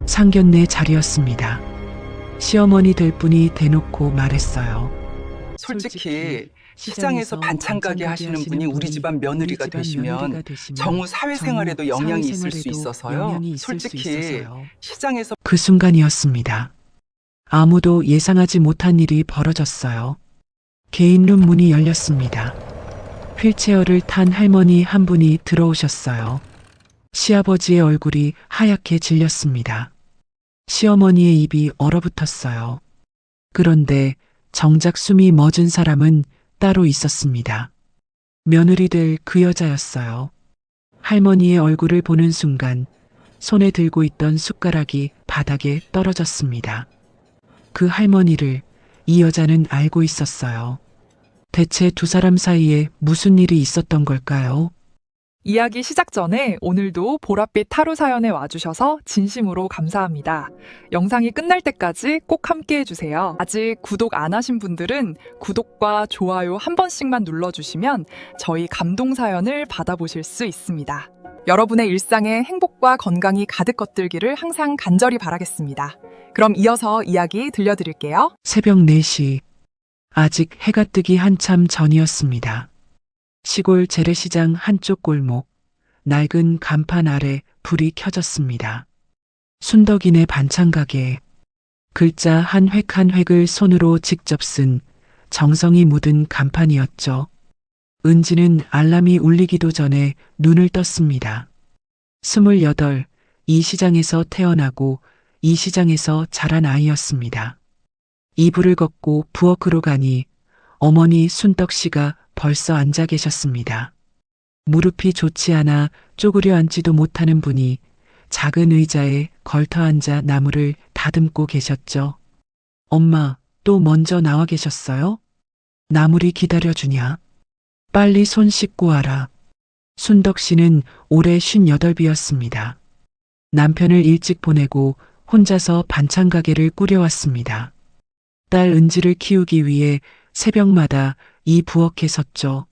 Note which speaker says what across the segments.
Speaker 1: 상견례 자리였습니다. 시어머니 될 분이 대놓고 말했어요.
Speaker 2: 솔직히 시장에서 반찬 가게 하시는 분이 우리 집안 며느리가 되시면 정우 사회생활에도 영향이 있을 수 있어서요. 솔직히 시장에서
Speaker 1: 그 순간이었습니다. 아무도 예상하지 못한 일이 벌어졌어요. 개인룸 문이 열렸습니다. 휠체어를 탄 할머니 한 분이 들어오셨어요. 시아버지의 얼굴이 하얗게 질렸습니다. 시어머니의 입이 얼어붙었어요. 그런데 정작 숨이 멎은 사람은 따로 있었습니다. 며느리 될 그 여자였어요. 할머니의 얼굴을 보는 순간 손에 들고 있던 숟가락이 바닥에 떨어졌습니다. 그 할머니를 이 여자는 알고 있었어요. 대체 두 사람 사이에 무슨 일이 있었던 걸까요?
Speaker 3: 이야기 시작 전에 오늘도 보랏빛 타로 사연에 와주셔서 진심으로 감사합니다. 영상이 끝날 때까지 꼭 함께 해주세요. 아직 구독 안 하신 분들은 구독과 좋아요 한 번씩만 눌러주시면 저희 감동 사연을 받아보실 수 있습니다. 여러분의 일상에 행복과 건강이 가득 겉들기를 항상 간절히 바라겠습니다. 그럼 이어서 이야기 들려드릴게요.
Speaker 1: 새벽 4시. 아직 해가 뜨기 한참 전이었습니다. 시골 재래시장 한쪽 골목, 낡은 간판 아래 불이 켜졌습니다. 순덕이네 반찬 가게. 글자 한 획 한 획을 손으로 직접 쓴 정성이 묻은 간판이었죠. 은지는 알람이 울리기도 전에 눈을 떴습니다. 28, 이 시장에서 태어나고 이 시장에서 자란 아이였습니다. 이불을 걷고 부엌으로 가니 어머니 순덕 씨가 벌써 앉아 계셨습니다. 무릎이 좋지 않아 쪼그려 앉지도 못하는 분이 작은 의자에 걸터 앉아 나무를 다듬고 계셨죠. 엄마, 또 먼저 나와 계셨어요? 나물이 기다려주냐? 빨리 손 씻고 와라. 순덕 씨는 올해 58이었습니다. 남편을 일찍 보내고 혼자서 반찬 가게를 꾸려왔습니다. 딸 은지를 키우기 위해 새벽마다 이 부엌에 섰죠.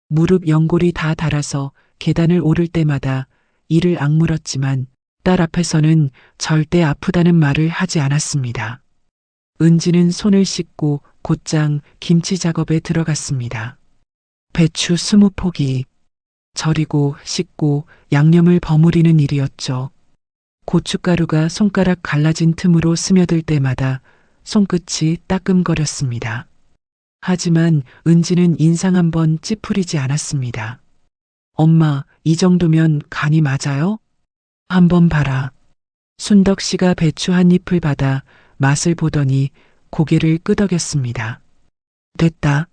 Speaker 1: 무릎 연골이 다 닳아서 계단을 오를 때마다 이를 악물었지만 딸 앞에서는 절대 아프다는 말을 하지 않았습니다. 은지는 손을 씻고 곧장 김치 작업에 들어갔습니다. 배추 20포기, 절이고 씻고 양념을 버무리는 일이었죠. 고춧가루가 손가락 갈라진 틈으로 스며들 때마다 손끝이 따끔거렸습니다. 하지만 은지는 인상 한번 찌푸리지 않았습니다. 엄마, 이 정도면 간이 맞아요? 한번 봐라. 순덕 씨가 배추 한 잎을 받아 맛을 보더니 고개를 끄덕였습니다. 됐다.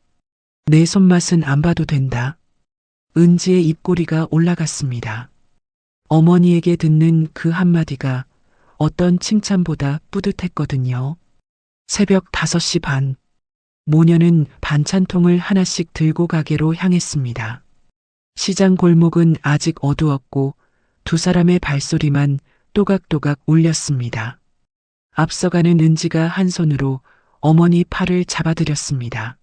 Speaker 1: 내 손맛은 안 봐도 된다. 은지의 입꼬리가 올라갔습니다. 어머니에게 듣는 그 한마디가 어떤 칭찬보다 뿌듯했거든요. 새벽 5시 반. 모녀는 반찬통을 하나씩 들고 가게로 향했습니다. 시장 골목은 아직 어두웠고 두 사람의 발소리만 또각또각 울렸습니다. 앞서가는 은지가 한 손으로 어머니 팔을 잡아들였습니다.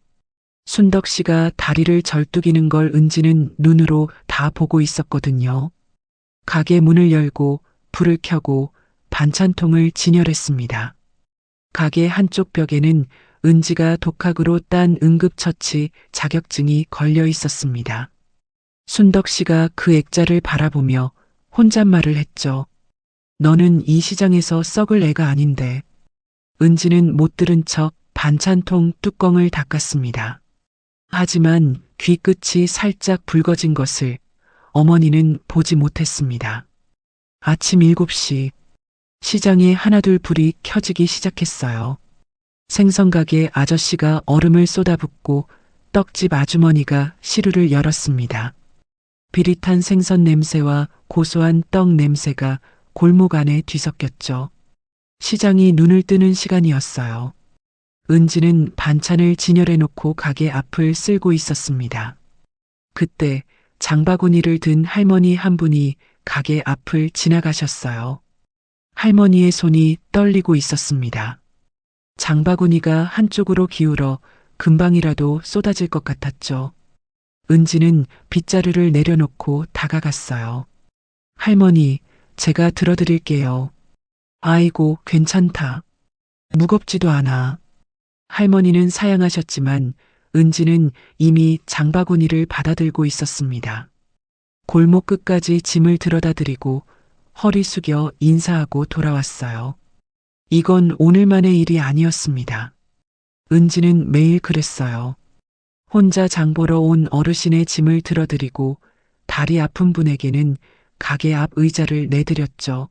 Speaker 1: 순덕 씨가 다리를 절뚝이는 걸 은지는 눈으로 다 보고 있었거든요. 가게 문을 열고 불을 켜고 반찬통을 진열했습니다. 가게 한쪽 벽에는 은지가 독학으로 딴 응급처치 자격증이 걸려 있었습니다. 순덕 씨가 그 액자를 바라보며 혼잣말을 했죠. 너는 이 시장에서 썩을 애가 아닌데. 은지는 못 들은 척 반찬통 뚜껑을 닦았습니다. 하지만 귀끝이 살짝 붉어진 것을 어머니는 보지 못했습니다. 아침 7시, 시장에 하나둘 불이 켜지기 시작했어요. 생선가게 아저씨가 얼음을 쏟아붓고 떡집 아주머니가 시루를 열었습니다. 비릿한 생선 냄새와 고소한 떡 냄새가 골목 안에 뒤섞였죠. 시장이 눈을 뜨는 시간이었어요. 은지는 반찬을 진열해 놓고 가게 앞을 쓸고 있었습니다. 그때 장바구니를 든 할머니 한 분이 가게 앞을 지나가셨어요. 할머니의 손이 떨리고 있었습니다. 장바구니가 한쪽으로 기울어 금방이라도 쏟아질 것 같았죠. 은지는 빗자루를 내려놓고 다가갔어요. 할머니, 제가 들어드릴게요. 아이고, 괜찮다. 무겁지도 않아. 할머니는 사양하셨지만 은지는 이미 장바구니를 받아들고 있었습니다. 골목 끝까지 짐을 들어다 드리고 허리 숙여 인사하고 돌아왔어요. 이건 오늘만의 일이 아니었습니다. 은지는 매일 그랬어요. 혼자 장 보러 온 어르신의 짐을 들어드리고 다리 아픈 분에게는 가게 앞 의자를 내드렸죠.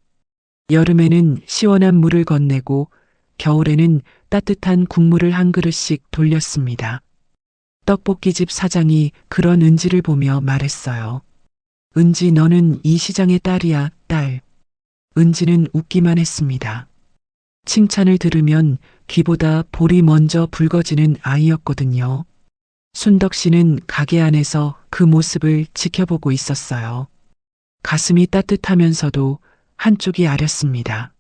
Speaker 1: 여름에는 시원한 물을 건네고 겨울에는 따뜻한 국물을 한 그릇씩 돌렸습니다. 떡볶이집 사장이 그런 은지를 보며 말했어요. 은지, 너는 이 시장의 딸이야, 딸. 은지는 웃기만 했습니다. 칭찬을 들으면 귀보다 볼이 먼저 붉어지는 아이였거든요. 순덕 씨는 가게 안에서 그 모습을 지켜보고 있었어요. 가슴이 따뜻하면서도 한쪽이 아렸습니다.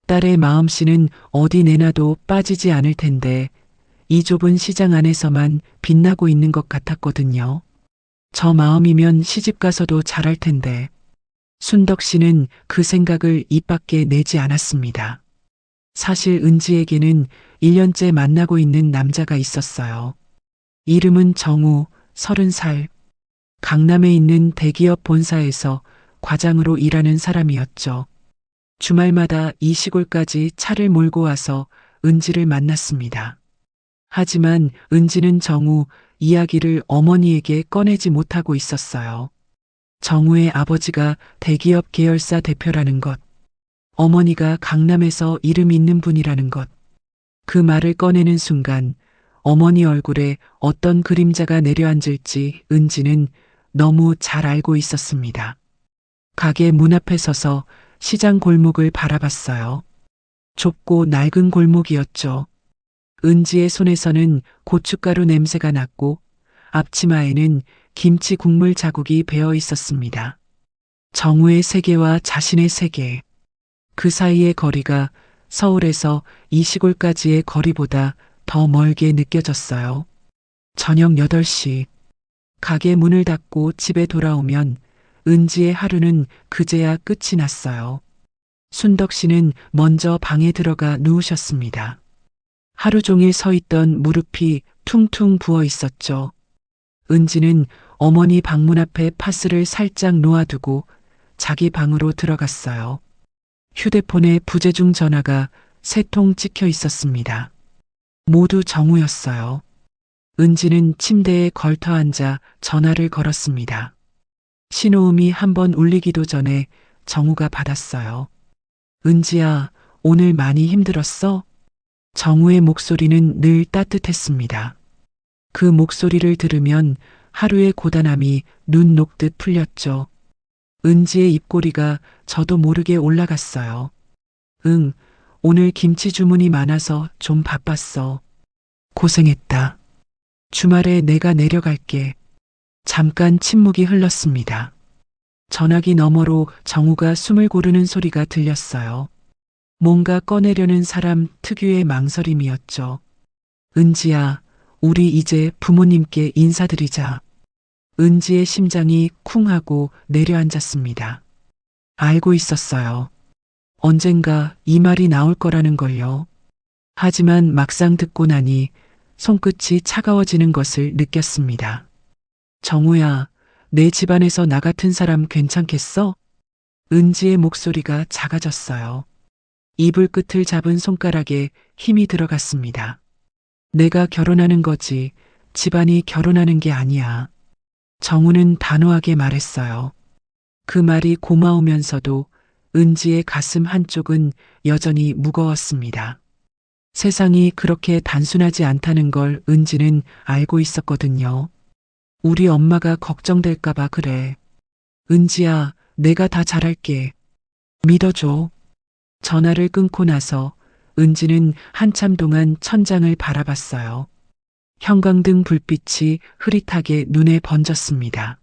Speaker 1: 딸의 마음씨는 어디 내놔도 빠지지 않을 텐데 이 좁은 시장 안에서만 빛나고 있는 것 같았거든요. 저 마음이면 시집가서도 잘할 텐데. 순덕 씨는 그 생각을 입 밖에 내지 않았습니다. 사실 은지에게는 1년째 만나고 있는 남자가 있었어요. 이름은 정우, 30살. 강남에 있는 대기업 본사에서 과장으로 일하는 사람이었죠. 주말마다 이 시골까지 차를 몰고 와서 은지를 만났습니다. 하지만 은지는 정우 이야기를 어머니에게 꺼내지 못하고 있었어요. 정우의 아버지가 대기업 계열사 대표라는 것, 어머니가 강남에서 이름 있는 분이라는 것. 그 말을 꺼내는 순간 어머니 얼굴에 어떤 그림자가 내려앉을지 은지는 너무 잘 알고 있었습니다. 가게 문 앞에 서서 시장 골목을 바라봤어요. 좁고 낡은 골목이었죠. 은지의 손에서는 고춧가루 냄새가 났고 앞치마에는 김치 국물 자국이 배어 있었습니다. 정우의 세계와 자신의 세계. 그 사이의 거리가 서울에서 이 시골까지의 거리보다 더 멀게 느껴졌어요. 저녁 8시. 가게 문을 닫고 집에 돌아오면 은지의 하루는 그제야 끝이 났어요. 순덕 씨는 먼저 방에 들어가 누우셨습니다. 하루 종일 서 있던 무릎이 퉁퉁 부어 있었죠. 은지는 어머니 방문 앞에 파스를 살짝 놓아두고 자기 방으로 들어갔어요. 휴대폰에 부재중 전화가 3통 찍혀 있었습니다. 모두 정우였어요. 은지는 침대에 걸터 앉아 전화를 걸었습니다. 신호음이 한번 울리기도 전에 정우가 받았어요. 은지야, 오늘 많이 힘들었어? 정우의 목소리는 늘 따뜻했습니다. 그 목소리를 들으면 하루의 고단함이 눈 녹듯 풀렸죠. 은지의 입꼬리가 저도 모르게 올라갔어요. 응, 오늘 김치 주문이 많아서 좀 바빴어. 고생했다. 주말에 내가 내려갈게. 잠깐 침묵이 흘렀습니다. 전화기 너머로 정우가 숨을 고르는 소리가 들렸어요. 뭔가 꺼내려는 사람 특유의 망설임이었죠. 은지야, 우리 이제 부모님께 인사드리자. 은지의 심장이 쿵 하고 내려앉았습니다. 알고 있었어요. 언젠가 이 말이 나올 거라는 걸요. 하지만 막상 듣고 나니 손끝이 차가워지는 것을 느꼈습니다. 정우야, 내 집안에서 나 같은 사람 괜찮겠어? 은지의 목소리가 작아졌어요. 이불 끝을 잡은 손가락에 힘이 들어갔습니다. 내가 결혼하는 거지, 집안이 결혼하는 게 아니야. 정우는 단호하게 말했어요. 그 말이 고마우면서도 은지의 가슴 한쪽은 여전히 무거웠습니다. 세상이 그렇게 단순하지 않다는 걸 은지는 알고 있었거든요. 우리 엄마가 걱정될까봐 그래. 은지야, 내가 다 잘할게. 믿어줘. 전화를 끊고 나서 은지는 한참 동안 천장을 바라봤어요. 형광등 불빛이 흐릿하게 눈에 번졌습니다.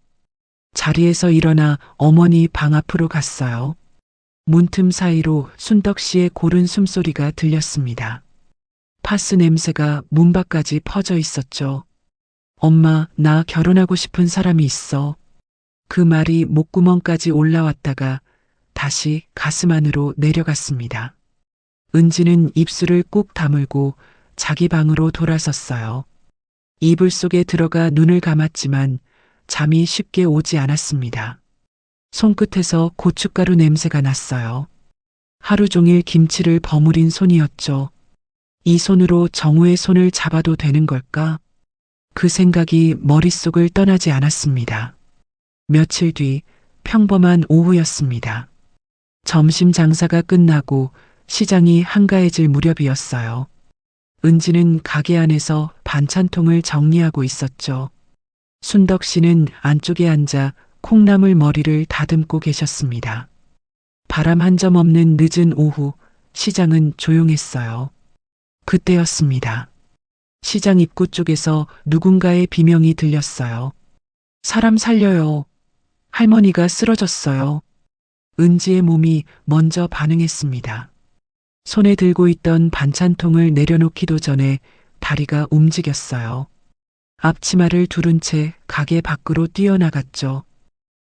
Speaker 1: 자리에서 일어나 어머니 방 앞으로 갔어요. 문틈 사이로 순덕 씨의 고른 숨소리가 들렸습니다. 파스 냄새가 문 밖까지 퍼져 있었죠. 엄마, 나 결혼하고 싶은 사람이 있어. 그 말이 목구멍까지 올라왔다가 다시 가슴 안으로 내려갔습니다. 은지는 입술을 꾹 다물고 자기 방으로 돌아섰어요. 이불 속에 들어가 눈을 감았지만 잠이 쉽게 오지 않았습니다. 손끝에서 고춧가루 냄새가 났어요. 하루 종일 김치를 버무린 손이었죠. 이 손으로 정우의 손을 잡아도 되는 걸까? 그 생각이 머릿속을 떠나지 않았습니다. 며칠 뒤 평범한 오후였습니다. 점심 장사가 끝나고 시장이 한가해질 무렵이었어요. 은지는 가게 안에서 반찬통을 정리하고 있었죠. 순덕 씨는 안쪽에 앉아 콩나물 머리를 다듬고 계셨습니다. 바람 한 점 없는 늦은 오후, 시장은 조용했어요. 그때였습니다. 시장 입구 쪽에서 누군가의 비명이 들렸어요. 사람 살려요. 할머니가 쓰러졌어요. 은지의 몸이 먼저 반응했습니다. 손에 들고 있던 반찬통을 내려놓기도 전에 다리가 움직였어요. 앞치마를 두른 채 가게 밖으로 뛰어나갔죠.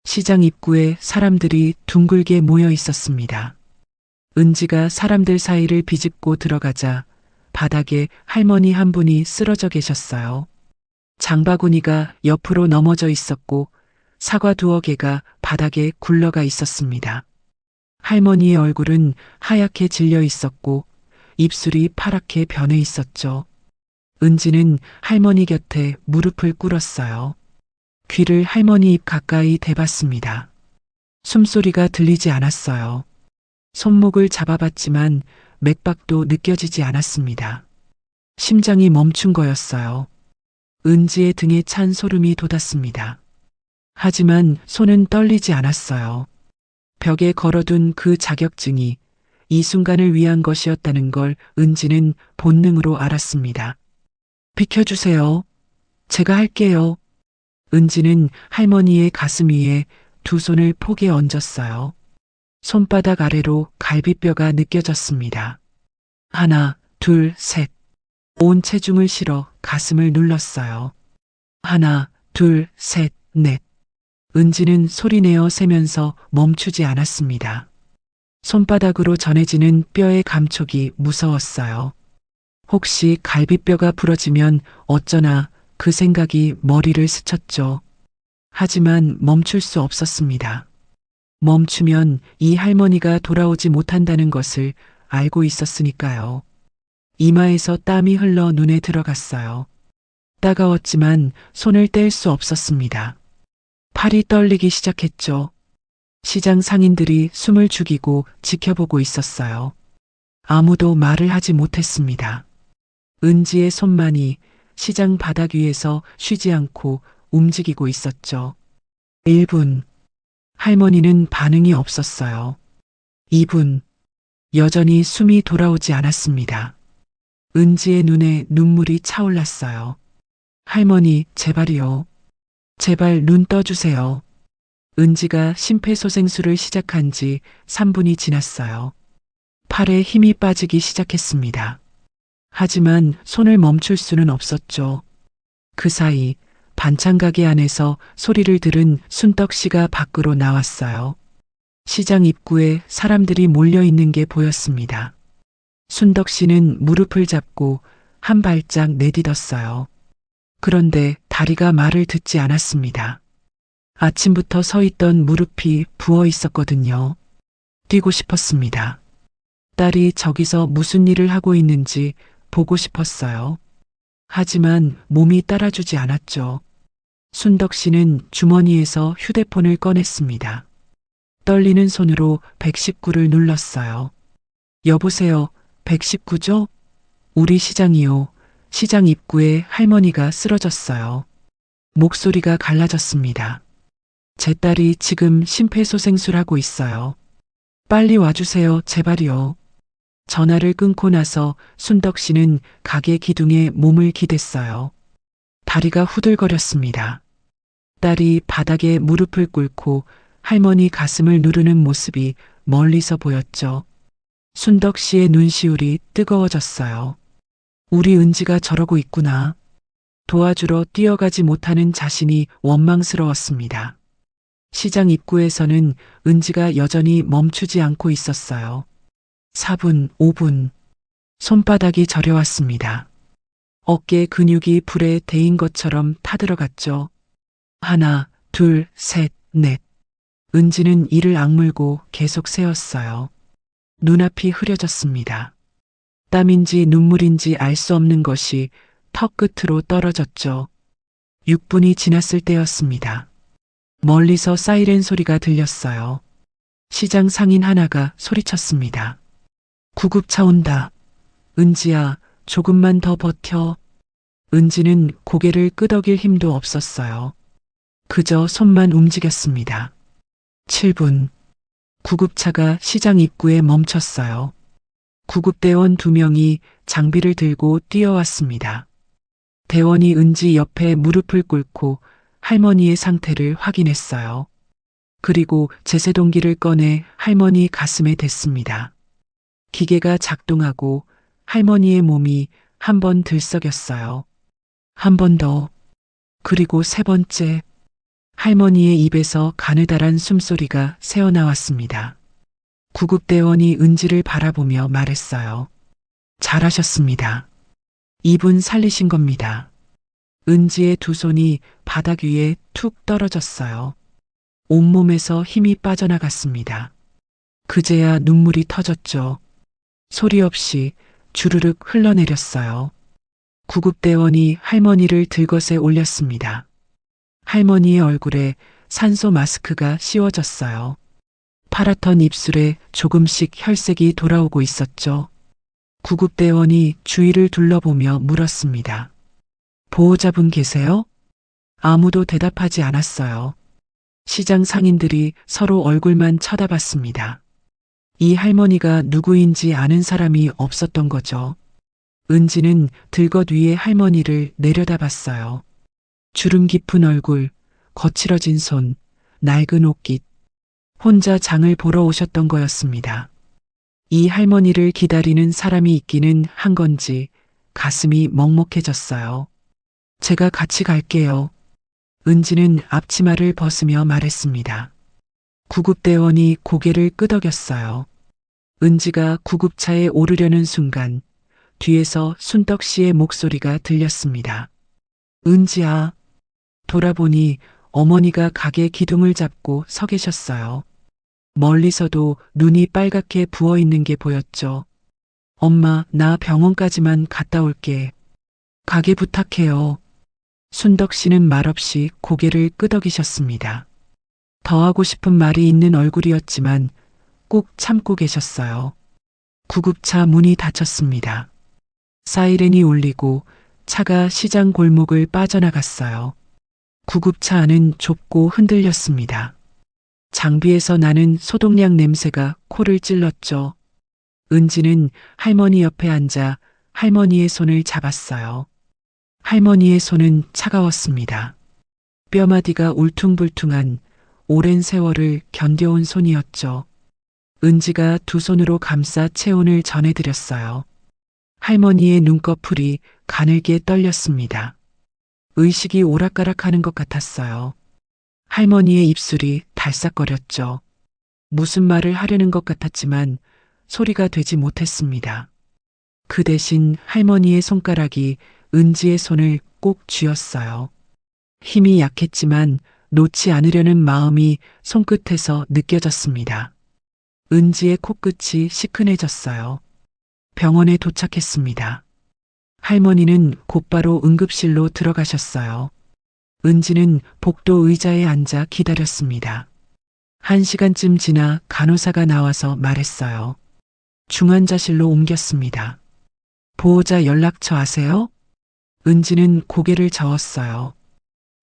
Speaker 1: 시장 입구에 사람들이 둥글게 모여 있었습니다. 은지가 사람들 사이를 비집고 들어가자 바닥에 할머니 한 분이 쓰러져 계셨어요. 장바구니가 옆으로 넘어져 있었고 사과 두어 개가 바닥에 굴러가 있었습니다. 할머니의 얼굴은 하얗게 질려 있었고 입술이 파랗게 변해 있었죠. 은지는 할머니 곁에 무릎을 꿇었어요. 귀를 할머니 입 가까이 대봤습니다. 숨소리가 들리지 않았어요. 손목을 잡아봤지만 맥박도 느껴지지 않았습니다. 심장이 멈춘 거였어요. 은지의 등에 찬 소름이 돋았습니다. 하지만 손은 떨리지 않았어요. 벽에 걸어둔 그 자격증이 이 순간을 위한 것이었다는 걸 은지는 본능으로 알았습니다. 비켜주세요. 제가 할게요. 은지는 할머니의 가슴 위에 두 손을 폭에 얹었어요. 손바닥 아래로 갈비뼈가 느껴졌습니다. 하나, 둘, 셋. 온 체중을 실어 가슴을 눌렀어요. 하나, 둘, 셋, 넷. 은지는 소리내어 세면서 멈추지 않았습니다. 손바닥으로 전해지는 뼈의 감촉이 무서웠어요. 혹시 갈비뼈가 부러지면 어쩌나 그 생각이 머리를 스쳤죠. 하지만 멈출 수 없었습니다. 멈추면 이 할머니가 돌아오지 못한다는 것을 알고 있었으니까요. 이마에서 땀이 흘러 눈에 들어갔어요. 따가웠지만 손을 뗄 수 없었습니다. 팔이 떨리기 시작했죠. 시장 상인들이 숨을 죽이고 지켜보고 있었어요. 아무도 말을 하지 못했습니다. 은지의 손만이 시장 바닥 위에서 쉬지 않고 움직이고 있었죠. 1분. 할머니는 반응이 없었어요. 2분. 여전히 숨이 돌아오지 않았습니다. 은지의 눈에 눈물이 차올랐어요. 할머니, 제발이요. 제발 눈 떠주세요. 은지가 심폐소생술을 시작한 지 3분이 지났어요. 팔에 힘이 빠지기 시작했습니다. 하지만 손을 멈출 수는 없었죠. 그 사이 반찬 가게 안에서 소리를 들은 순덕 씨가 밖으로 나왔어요. 시장 입구에 사람들이 몰려 있는 게 보였습니다. 순덕 씨는 무릎을 잡고 한 발짝 내딛었어요. 그런데 다리가 말을 듣지 않았습니다. 아침부터 서 있던 무릎이 부어 있었거든요. 뛰고 싶었습니다. 딸이 저기서 무슨 일을 하고 있는지 보고 싶었어요. 하지만 몸이 따라주지 않았죠. 순덕 씨는 주머니에서 휴대폰을 꺼냈습니다. 떨리는 손으로 119를 눌렀어요. 여보세요, 119죠? 우리 시장이요. 시장 입구에 할머니가 쓰러졌어요. 목소리가 갈라졌습니다. 제 딸이 지금 심폐소생술하고 있어요. 빨리 와주세요, 제발이요. 전화를 끊고 나서 순덕 씨는 가게 기둥에 몸을 기댔어요. 다리가 후들거렸습니다. 딸이 바닥에 무릎을 꿇고 할머니 가슴을 누르는 모습이 멀리서 보였죠. 순덕 씨의 눈시울이 뜨거워졌어요. 우리 은지가 저러고 있구나. 도와주러 뛰어가지 못하는 자신이 원망스러웠습니다. 시장 입구에서는 은지가 여전히 멈추지 않고 있었어요. 4분, 5분, 손바닥이 저려왔습니다. 어깨 근육이 불에 데인 것처럼 타들어갔죠. 하나, 둘, 셋, 넷. 은지는 이를 악물고 계속 세었어요. 눈앞이 흐려졌습니다. 땀인지 눈물인지 알 수 없는 것이 턱 끝으로 떨어졌죠. 6분이 지났을 때였습니다. 멀리서 사이렌 소리가 들렸어요. 시장 상인 하나가 소리쳤습니다. 구급차 온다. 은지야, 조금만 더 버텨. 은지는 고개를 끄덕일 힘도 없었어요. 그저 손만 움직였습니다. 7분. 구급차가 시장 입구에 멈췄어요. 구급대원 2명이 장비를 들고 뛰어왔습니다. 대원이 은지 옆에 무릎을 꿇고 할머니의 상태를 확인했어요. 그리고 제세동기를 꺼내 할머니 가슴에 댔습니다. 기계가 작동하고 할머니의 몸이 한 번 들썩였어요. 한 번 더. 그리고 세 번째. 할머니의 입에서 가느다란 숨소리가 새어나왔습니다. 구급대원이 은지를 바라보며 말했어요. 잘하셨습니다. 이분 살리신 겁니다. 은지의 두 손이 바닥 위에 툭 떨어졌어요. 온몸에서 힘이 빠져나갔습니다. 그제야 눈물이 터졌죠. 소리 없이 주르륵 흘러내렸어요. 구급대원이 할머니를 들것에 올렸습니다. 할머니의 얼굴에 산소 마스크가 씌워졌어요. 파랗던 입술에 조금씩 혈색이 돌아오고 있었죠. 구급대원이 주위를 둘러보며 물었습니다. 보호자분 계세요? 아무도 대답하지 않았어요. 시장 상인들이 서로 얼굴만 쳐다봤습니다. 이 할머니가 누구인지 아는 사람이 없었던 거죠. 은지는 들것 위에 할머니를 내려다봤어요. 주름 깊은 얼굴, 거칠어진 손, 낡은 옷깃. 혼자 장을 보러 오셨던 거였습니다. 이 할머니를 기다리는 사람이 있기는 한 건지 가슴이 먹먹해졌어요. 제가 같이 갈게요. 은지는 앞치마를 벗으며 말했습니다. 구급대원이 고개를 끄덕였어요. 은지가 구급차에 오르려는 순간 뒤에서 순덕 씨의 목소리가 들렸습니다. 은지야. 돌아보니 어머니가 가게 기둥을 잡고 서 계셨어요. 멀리서도 눈이 빨갛게 부어 있는 게 보였죠. 엄마, 나 병원까지만 갔다 올게. 가게 부탁해요. 순덕 씨는 말없이 고개를 끄덕이셨습니다. 더 하고 싶은 말이 있는 얼굴이었지만 꼭 참고 계셨어요. 구급차 문이 닫혔습니다. 사이렌이 울리고 차가 시장 골목을 빠져나갔어요. 구급차 안은 좁고 흔들렸습니다. 장비에서 나는 소독약 냄새가 코를 찔렀죠. 은지는 할머니 옆에 앉아 할머니의 손을 잡았어요. 할머니의 손은 차가웠습니다. 뼈마디가 울퉁불퉁한 오랜 세월을 견뎌온 손이었죠. 은지가 두 손으로 감싸 체온을 전해드렸어요. 할머니의 눈꺼풀이 가늘게 떨렸습니다. 의식이 오락가락하는 것 같았어요. 할머니의 입술이 달싹거렸죠. 무슨 말을 하려는 것 같았지만 소리가 되지 못했습니다. 그 대신 할머니의 손가락이 은지의 손을 꼭 쥐었어요. 힘이 약했지만 놓지 않으려는 마음이 손끝에서 느껴졌습니다. 은지의 코끝이 시큰해졌어요. 병원에 도착했습니다. 할머니는 곧바로 응급실로 들어가셨어요. 은지는 복도 의자에 앉아 기다렸습니다. 1시간쯤 지나 간호사가 나와서 말했어요. 중환자실로 옮겼습니다. 보호자 연락처 아세요? 은지는 고개를 저었어요.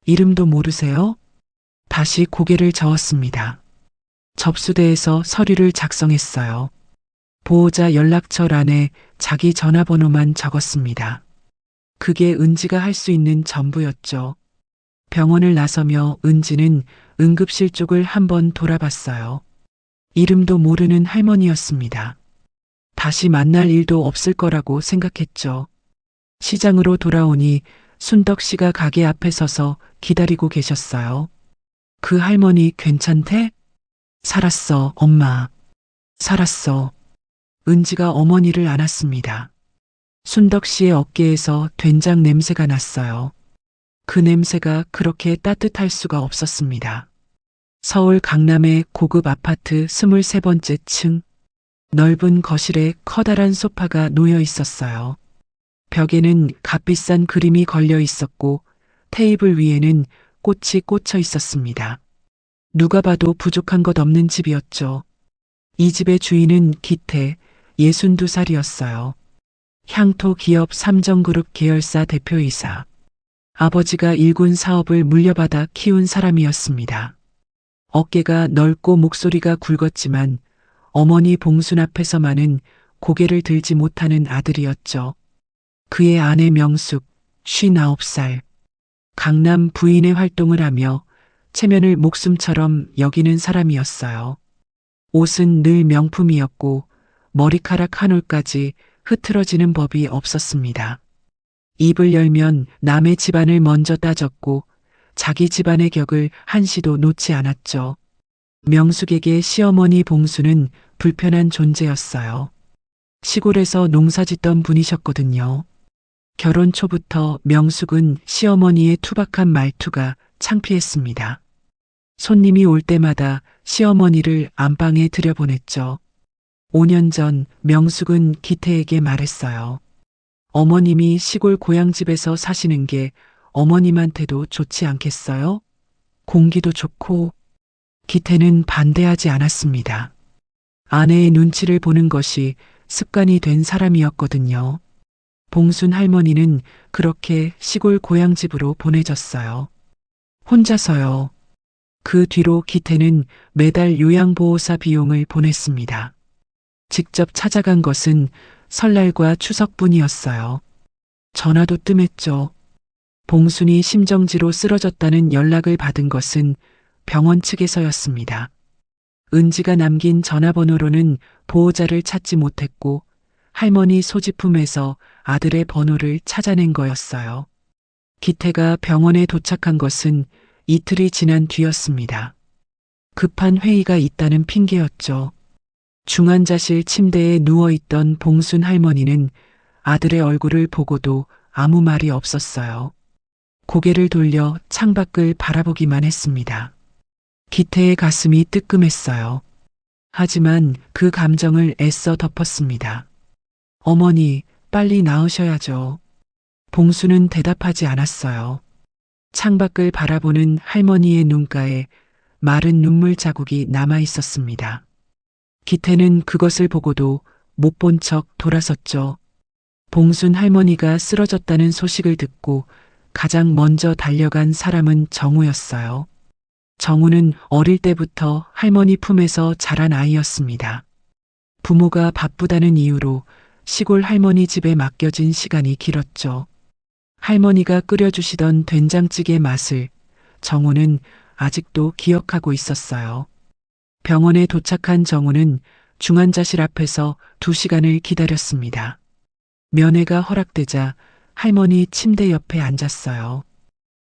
Speaker 1: 이름도 모르세요? 다시 고개를 저었습니다. 접수대에서 서류를 작성했어요. 보호자 연락처란에 자기 전화번호만 적었습니다. 그게 은지가 할 수 있는 전부였죠. 병원을 나서며 은지는 응급실 쪽을 한번 돌아봤어요. 이름도 모르는 할머니였습니다. 다시 만날 일도 없을 거라고 생각했죠. 시장으로 돌아오니 순덕 씨가 가게 앞에 서서 기다리고 계셨어요. 그 할머니 괜찮대? 살았어, 엄마. 살았어. 은지가 어머니를 안았습니다. 순덕 씨의 어깨에서 된장 냄새가 났어요. 그 냄새가 그렇게 따뜻할 수가 없었습니다. 서울 강남의 고급 아파트 23번째 층. 넓은 거실에 커다란 소파가 놓여 있었어요. 벽에는 값비싼 그림이 걸려 있었고 테이블 위에는 꽃이 꽂혀 있었습니다. 누가 봐도 부족한 것 없는 집이었죠. 이 집의 주인은 기태, 62살이었어요. 향토 기업 삼정그룹 계열사 대표이사. 아버지가 일군 사업을 물려받아 키운 사람이었습니다. 어깨가 넓고 목소리가 굵었지만 어머니 봉순 앞에서만은 고개를 들지 못하는 아들이었죠. 그의 아내 명숙, 59살. 강남 부인의 활동을 하며 체면을 목숨처럼 여기는 사람이었어요. 옷은 늘 명품이었고 머리카락 한 올까지 흐트러지는 법이 없었습니다. 입을 열면 남의 집안을 먼저 따졌고 자기 집안의 격을 한시도 놓지 않았죠. 명숙에게 시어머니 봉수는 불편한 존재였어요. 시골에서 농사짓던 분이셨거든요. 결혼 초부터 명숙은 시어머니의 투박한 말투가 창피했습니다. 손님이 올 때마다 시어머니를 안방에 들여보냈죠. 5년 전 명숙은 기태에게 말했어요. 어머님이 시골 고향집에서 사시는 게 어머님한테도 좋지 않겠어요? 공기도 좋고. 기태는 반대하지 않았습니다. 아내의 눈치를 보는 것이 습관이 된 사람이었거든요. 봉순 할머니는 그렇게 시골 고향집으로 보내졌어요. 혼자서요. 그 뒤로 기태는 매달 요양보호사 비용을 보냈습니다. 직접 찾아간 것은 설날과 추석뿐이었어요. 전화도 뜸했죠. 봉순이 심정지로 쓰러졌다는 연락을 받은 것은 병원 측에서였습니다. 은지가 남긴 전화번호로는 보호자를 찾지 못했고 할머니 소지품에서 아들의 번호를 찾아낸 거였어요. 기태가 병원에 도착한 것은 이틀이 지난 뒤였습니다. 급한 회의가 있다는 핑계였죠. 중환자실 침대에 누워있던 봉순 할머니는 아들의 얼굴을 보고도 아무 말이 없었어요. 고개를 돌려 창밖을 바라보기만 했습니다. 기태의 가슴이 뜨끔했어요. 하지만 그 감정을 애써 덮었습니다. 어머니, 빨리 나으셔야죠. 봉수는 대답하지 않았어요. 창밖을 바라보는 할머니의 눈가에 마른 눈물 자국이 남아 있었습니다. 기태는 그것을 보고도 못 본 척 돌아섰죠. 봉순 할머니가 쓰러졌다는 소식을 듣고 가장 먼저 달려간 사람은 정우였어요. 정우는 어릴 때부터 할머니 품에서 자란 아이였습니다. 부모가 바쁘다는 이유로 시골 할머니 집에 맡겨진 시간이 길었죠. 할머니가 끓여주시던 된장찌개 맛을 정우는 아직도 기억하고 있었어요. 병원에 도착한 정우는 중환자실 앞에서 2시간을 기다렸습니다. 면회가 허락되자 할머니 침대 옆에 앉았어요.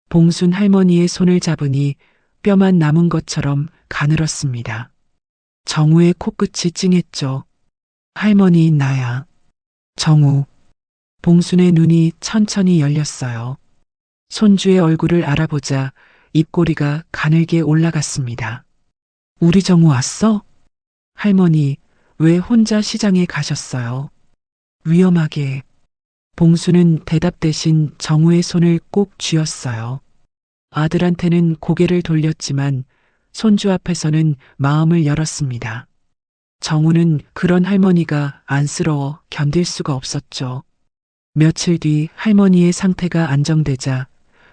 Speaker 1: 봉순 할머니의 손을 잡으니 뼈만 남은 것처럼 가늘었습니다. 정우의 코끝이 찡했죠. 할머니, 나야. 정우. 봉순의 눈이 천천히 열렸어요. 손주의 얼굴을 알아보자 입꼬리가 가늘게 올라갔습니다. 우리 정우 왔어? 할머니, 왜 혼자 시장에 가셨어요? 위험하게. 봉수는 대답 대신 정우의 손을 꼭 쥐었어요. 아들한테는 고개를 돌렸지만 손주 앞에서는 마음을 열었습니다. 정우는 그런 할머니가 안쓰러워 견딜 수가 없었죠. 며칠 뒤 할머니의 상태가 안정되자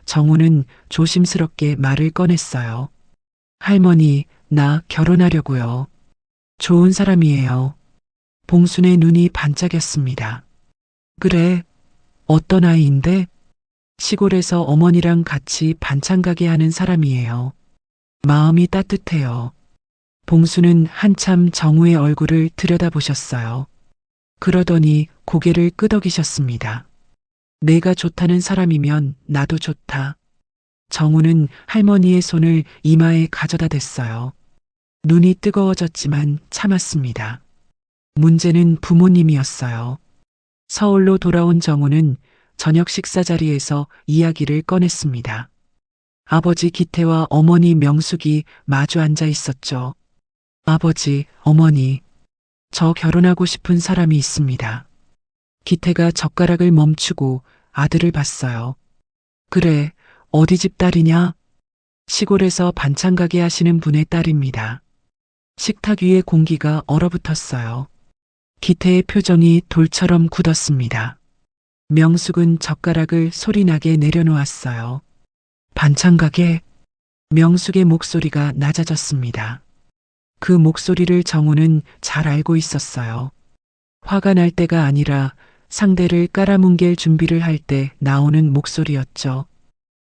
Speaker 1: 정우는 조심스럽게 말을 꺼냈어요. 할머니, 나 결혼하려고요. 좋은 사람이에요. 봉순의 눈이 반짝였습니다. 그래, 어떤 아이인데? 시골에서 어머니랑 같이 반찬 가게 하는 사람이에요. 마음이 따뜻해요. 봉수는 한참 정우의 얼굴을 들여다보셨어요. 그러더니 고개를 끄덕이셨습니다. 내가 좋다는 사람이면 나도 좋다. 정우는 할머니의 손을 이마에 가져다 댔어요. 눈이 뜨거워졌지만 참았습니다. 문제는 부모님이었어요. 서울로 돌아온 정우는 저녁 식사 자리에서 이야기를 꺼냈습니다. 아버지 기태와 어머니 명숙이 마주 앉아 있었죠. 아버지, 어머니, 저 결혼하고 싶은 사람이 있습니다. 기태가 젓가락을 멈추고 아들을 봤어요. 그래, 어디 집 딸이냐? 시골에서 반찬 가게 하시는 분의 딸입니다. 식탁 위에 공기가 얼어붙었어요. 기태의 표정이 돌처럼 굳었습니다. 명숙은 젓가락을 소리나게 내려놓았어요. 반찬 가게? 명숙의 목소리가 낮아졌습니다. 그 목소리를 정우는 잘 알고 있었어요. 화가 날 때가 아니라 상대를 깔아뭉갤 준비를 할 때 나오는 목소리였죠.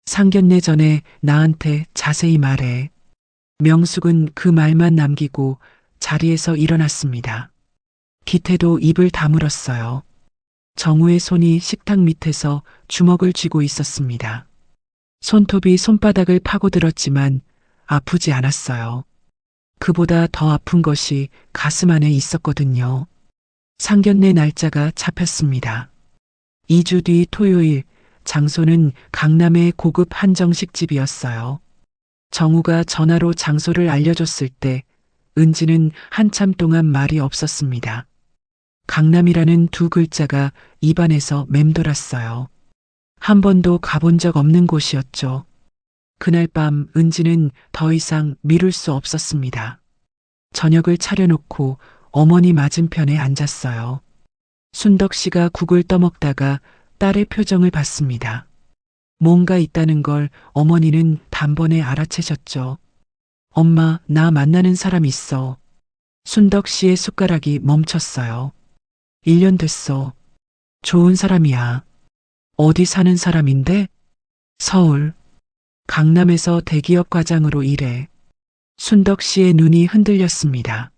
Speaker 1: 상견례 전에 나한테 자세히 말해. 명숙은 그 말만 남기고 자리에서 일어났습니다. 기태도 입을 다물었어요. 정우의 손이 식탁 밑에서 주먹을 쥐고 있었습니다. 손톱이 손바닥을 파고들었지만 아프지 않았어요. 그보다 더 아픈 것이 가슴 안에 있었거든요. 상견례 날짜가 잡혔습니다. 2주 뒤 토요일, 장소는 강남의 고급 한정식집이었어요. 정우가 전화로 장소를 알려줬을 때 은지는 한참 동안 말이 없었습니다. 강남이라는 두 글자가 입안에서 맴돌았어요. 한 번도 가본 적 없는 곳이었죠. 그날 밤 은지는 더 이상 미룰 수 없었습니다. 저녁을 차려놓고 어머니 맞은편에 앉았어요. 순덕 씨가 국을 떠먹다가 딸의 표정을 봤습니다. 뭔가 있다는 걸 어머니는 단번에 알아채셨죠. 엄마, 나 만나는 사람 있어. 순덕 씨의 숟가락이 멈췄어요. 1년 됐어. 좋은 사람이야. 어디 사는 사람인데? 서울. 강남에서 대기업 과장으로 일해. 순덕 씨의 눈이 흔들렸습니다.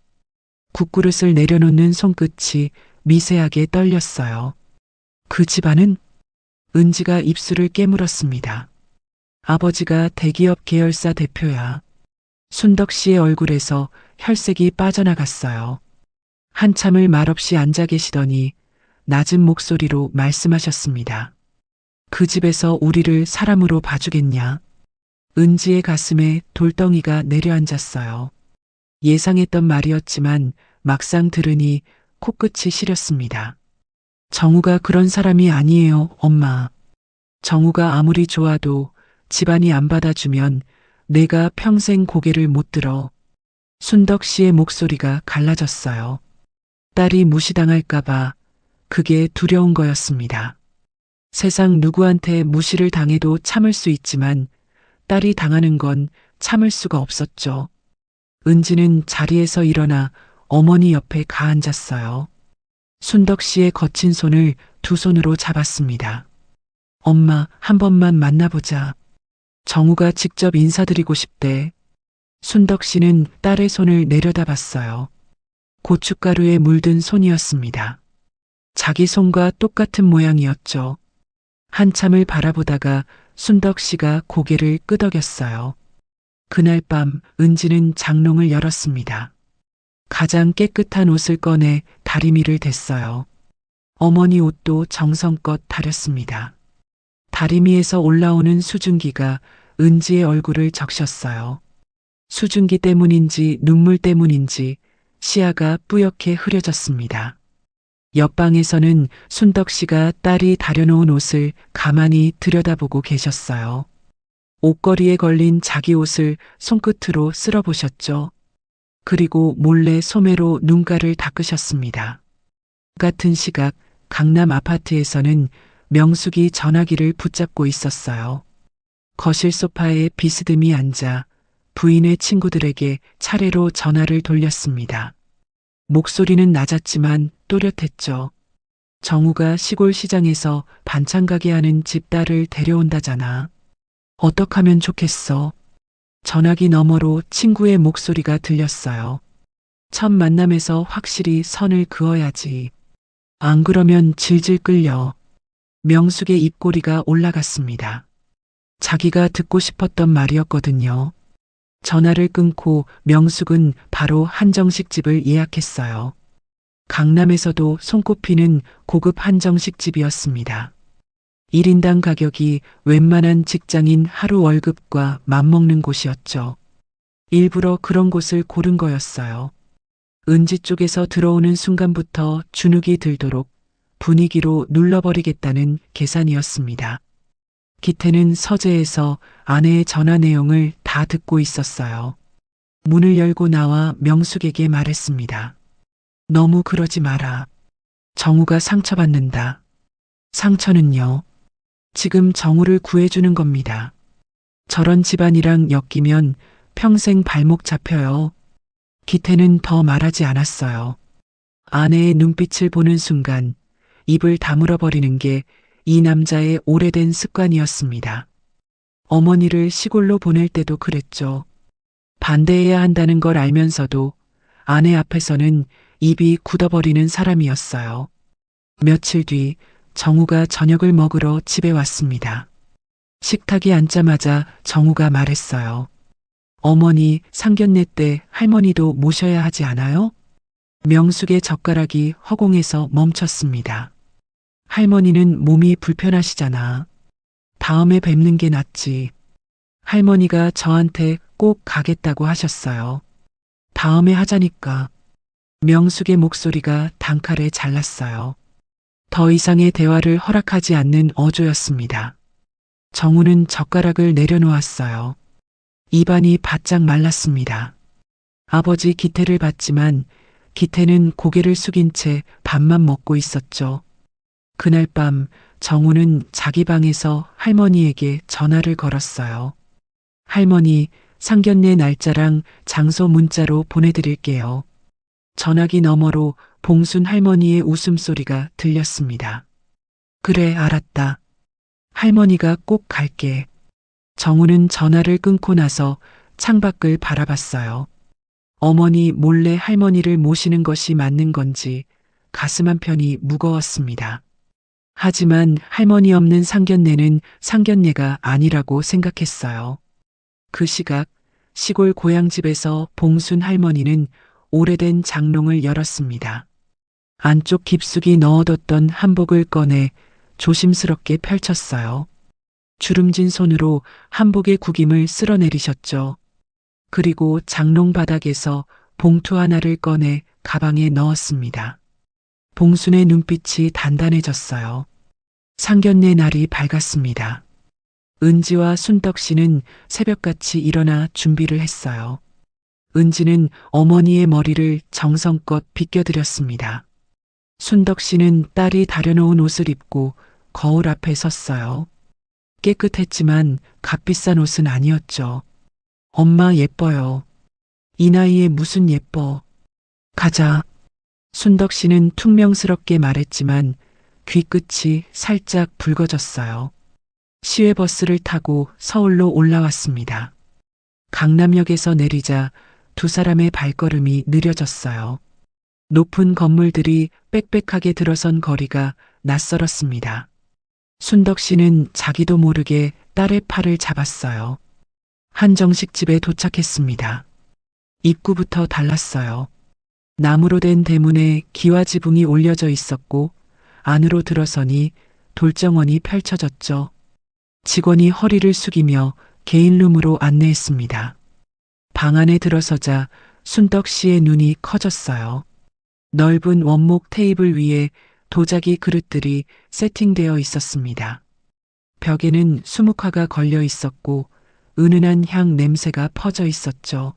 Speaker 1: 국그릇을 내려놓는 손끝이 미세하게 떨렸어요. 그 집안은? 은지가 입술을 깨물었습니다. 아버지가 대기업 계열사 대표야. 순덕 씨의 얼굴에서 혈색이 빠져나갔어요. 한참을 말없이 앉아 계시더니 낮은 목소리로 말씀하셨습니다. 그 집에서 우리를 사람으로 봐주겠냐? 은지의 가슴에 돌덩이가 내려앉았어요. 예상했던 말이었지만 막상 들으니 코끝이 시렸습니다. 정우가 그런 사람이 아니에요, 엄마. 정우가 아무리 좋아도 집안이 안 받아주면 내가 평생 고개를 못 들어. 순덕 씨의 목소리가 갈라졌어요. 딸이 무시당할까봐 그게 두려운 거였습니다. 세상 누구한테 무시를 당해도 참을 수 있지만 딸이 당하는 건 참을 수가 없었죠. 은지는 자리에서 일어나 어머니 옆에 가앉았어요. 순덕 씨의 거친 손을 두 손으로 잡았습니다. 엄마, 한 번만 만나보자. 정우가 직접 인사드리고 싶대. 순덕 씨는 딸의 손을 내려다봤어요. 고춧가루에 물든 손이었습니다. 자기 손과 똑같은 모양이었죠. 한참을 바라보다가 순덕 씨가 고개를 끄덕였어요. 그날 밤 은지는 장롱을 열었습니다. 가장 깨끗한 옷을 꺼내 다리미를 댔어요. 어머니 옷도 정성껏 다렸습니다. 다리미에서 올라오는 수증기가 은지의 얼굴을 적셨어요. 수증기 때문인지 눈물 때문인지 시야가 뿌옇게 흐려졌습니다. 옆방에서는 순덕 씨가 딸이 다려놓은 옷을 가만히 들여다보고 계셨어요. 옷걸이에 걸린 자기 옷을 손끝으로 쓸어보셨죠. 그리고 몰래 소매로 눈가를 닦으셨습니다. 같은 시각 강남 아파트에서는 명숙이 전화기를 붙잡고 있었어요. 거실 소파에 비스듬히 앉아 부인의 친구들에게 차례로 전화를 돌렸습니다. 목소리는 낮았지만 또렷했죠. 정우가 시골 시장에서 반찬 가게 하는 집딸을 데려온다잖아. 어떡하면 좋겠어? 전화기 너머로 친구의 목소리가 들렸어요. 첫 만남에서 확실히 선을 그어야지. 안 그러면 질질 끌려. 명숙의 입꼬리가 올라갔습니다. 자기가 듣고 싶었던 말이었거든요. 전화를 끊고 명숙은 바로 한정식 집을 예약했어요. 강남에서도 손꼽히는 고급 한정식집이었습니다. 1인당 가격이 웬만한 직장인 하루 월급과 맞먹는 곳이었죠. 일부러 그런 곳을 고른 거였어요. 은지 쪽에서 들어오는 순간부터 주눅이 들도록 분위기로 눌러버리겠다는 계산이었습니다. 기태는 서재에서 아내의 전화 내용을 다 듣고 있었어요. 문을 열고 나와 명숙에게 말했습니다. 너무 그러지 마라. 정우가 상처받는다. 상처는요. 지금 정우를 구해주는 겁니다. 저런 집안이랑 엮이면 평생 발목 잡혀요. 기태는 더 말하지 않았어요. 아내의 눈빛을 보는 순간 입을 다물어 버리는 게 이 남자의 오래된 습관이었습니다. 어머니를 시골로 보낼 때도 그랬죠. 반대해야 한다는 걸 알면서도 아내 앞에서는 입이 굳어버리는 사람이었어요. 며칠 뒤 정우가 저녁을 먹으러 집에 왔습니다. 식탁에 앉자마자 정우가 말했어요. 어머니 상견례 때 할머니도 모셔야 하지 않아요? 명숙의 젓가락이 허공에서 멈췄습니다. 할머니는 몸이 불편하시잖아. 다음에 뵙는 게 낫지. 할머니가 저한테 꼭 가겠다고 하셨어요. 다음에 하자니까. 명숙의 목소리가 단칼에 잘랐어요. 더 이상의 대화를 허락하지 않는 어조였습니다. 정우는 젓가락을 내려놓았어요. 입안이 바짝 말랐습니다. 아버지 기태를 봤지만 기태는 고개를 숙인 채 밥만 먹고 있었죠. 그날 밤 정우는 자기 방에서 할머니에게 전화를 걸었어요. 할머니, 상견례 날짜랑 장소 문자로 보내드릴게요. 전화기 너머로 봉순 할머니의 웃음소리가 들렸습니다. 그래, 알았다. 할머니가 꼭 갈게. 정우는 전화를 끊고 나서 창밖을 바라봤어요. 어머니 몰래 할머니를 모시는 것이 맞는 건지 가슴 한편이 무거웠습니다. 하지만 할머니 없는 상견례는 상견례가 아니라고 생각했어요. 그 시각 시골 고향집에서 봉순 할머니는 오래된 장롱을 열었습니다. 안쪽 깊숙이 넣어뒀던 한복을 꺼내 조심스럽게 펼쳤어요. 주름진 손으로 한복의 구김을 쓸어내리셨죠. 그리고 장롱 바닥에서 봉투 하나를 꺼내 가방에 넣었습니다. 봉순의 눈빛이 단단해졌어요. 상견례 날이 밝았습니다. 은지와 순덕 씨는 새벽같이 일어나 준비를 했어요. 은지는 어머니의 머리를 정성껏 빗겨드렸습니다. 순덕 씨는 딸이 다려놓은 옷을 입고 거울 앞에 섰어요. 깨끗했지만 값비싼 옷은 아니었죠. 엄마 예뻐요. 이 나이에 무슨 예뻐. 가자. 순덕 씨는 퉁명스럽게 말했지만 귀끝이 살짝 붉어졌어요. 시외버스를 타고 서울로 올라왔습니다. 강남역에서 내리자 두 사람의 발걸음이 느려졌어요. 높은 건물들이 빽빽하게 들어선 거리가 낯설었습니다. 순덕 씨는 자기도 모르게 딸의 팔을 잡았어요. 한정식집에 도착했습니다. 입구부터 달랐어요. 나무로 된 대문에 기와지붕이 올려져 있었고 안으로 들어서니 돌정원이 펼쳐졌죠. 직원이 허리를 숙이며 개인룸으로 안내했습니다. 방 안에 들어서자 순덕 씨의 눈이 커졌어요. 넓은 원목 테이블 위에 도자기 그릇들이 세팅되어 있었습니다. 벽에는 수묵화가 걸려 있었고 은은한 향 냄새가 퍼져 있었죠.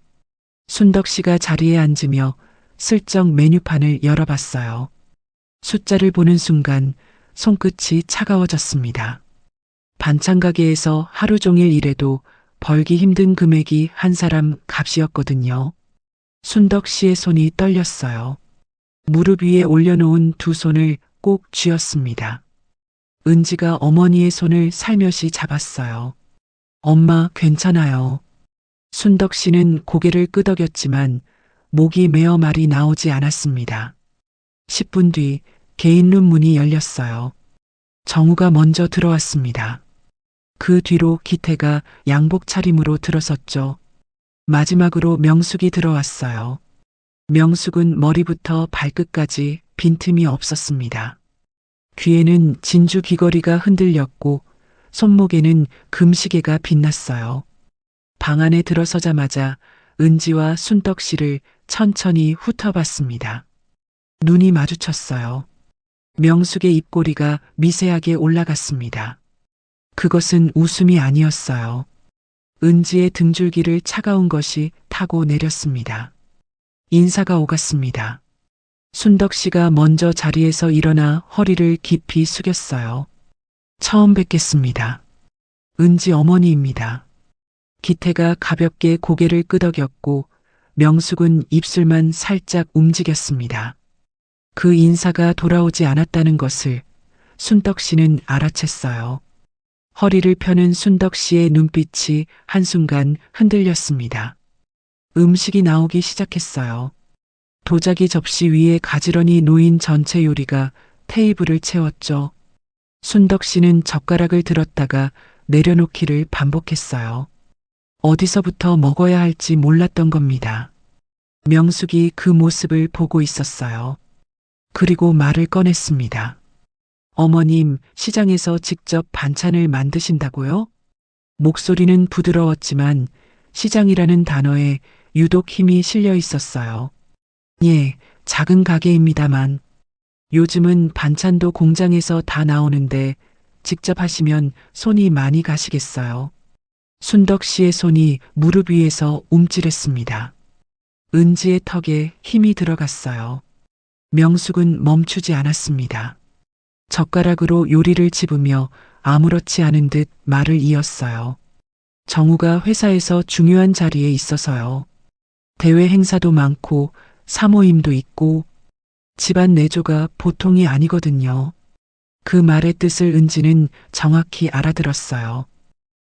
Speaker 1: 순덕 씨가 자리에 앉으며 슬쩍 메뉴판을 열어봤어요. 숫자를 보는 순간 손끝이 차가워졌습니다. 반찬 가게에서 하루 종일 일해도 벌기 힘든 금액이 한 사람 값이었거든요. 순덕 씨의 손이 떨렸어요. 무릎 위에 올려놓은 두 손을 꼭 쥐었습니다. 은지가 어머니의 손을 살며시 잡았어요. 엄마, 괜찮아요. 순덕 씨는 고개를 끄덕였지만 목이 메어 말이 나오지 않았습니다. 10분 뒤 개인룸 문이 열렸어요. 정우가 먼저 들어왔습니다. 그 뒤로 기태가 양복 차림으로 들어섰죠. 마지막으로 명숙이 들어왔어요. 명숙은 머리부터 발끝까지 빈틈이 없었습니다. 귀에는 진주 귀걸이가 흔들렸고 손목에는 금시계가 빛났어요. 방 안에 들어서자마자 은지와 순덕 씨를 천천히 훑어봤습니다. 눈이 마주쳤어요. 명숙의 입꼬리가 미세하게 올라갔습니다. 그것은 웃음이 아니었어요. 은지의 등줄기를 차가운 것이 타고 내렸습니다. 인사가 오갔습니다. 순덕 씨가 먼저 자리에서 일어나 허리를 깊이 숙였어요. 처음 뵙겠습니다. 은지 어머니입니다. 기태가 가볍게 고개를 끄덕였고 명숙은 입술만 살짝 움직였습니다. 그 인사가 돌아오지 않았다는 것을 순덕 씨는 알아챘어요. 허리를 펴는 순덕 씨의 눈빛이 한순간 흔들렸습니다. 음식이 나오기 시작했어요. 도자기 접시 위에 가지런히 놓인 전체 요리가 테이블을 채웠죠. 순덕 씨는 젓가락을 들었다가 내려놓기를 반복했어요. 어디서부터 먹어야 할지 몰랐던 겁니다. 명숙이 그 모습을 보고 있었어요. 그리고 말을 꺼냈습니다. 어머님, 시장에서 직접 반찬을 만드신다고요? 목소리는 부드러웠지만 시장이라는 단어에 유독 힘이 실려 있었어요. 예, 작은 가게입니다만 요즘은 반찬도 공장에서 다 나오는데 직접 하시면 손이 많이 가시겠어요. 순덕 씨의 손이 무릎 위에서 움찔했습니다. 은지의 턱에 힘이 들어갔어요. 명숙은 멈추지 않았습니다. 젓가락으로 요리를 집으며 아무렇지 않은 듯 말을 이었어요. 정우가 회사에서 중요한 자리에 있어서요. 대외 행사도 많고 사모임도 있고 집안 내조가 보통이 아니거든요. 그 말의 뜻을 은지는 정확히 알아들었어요.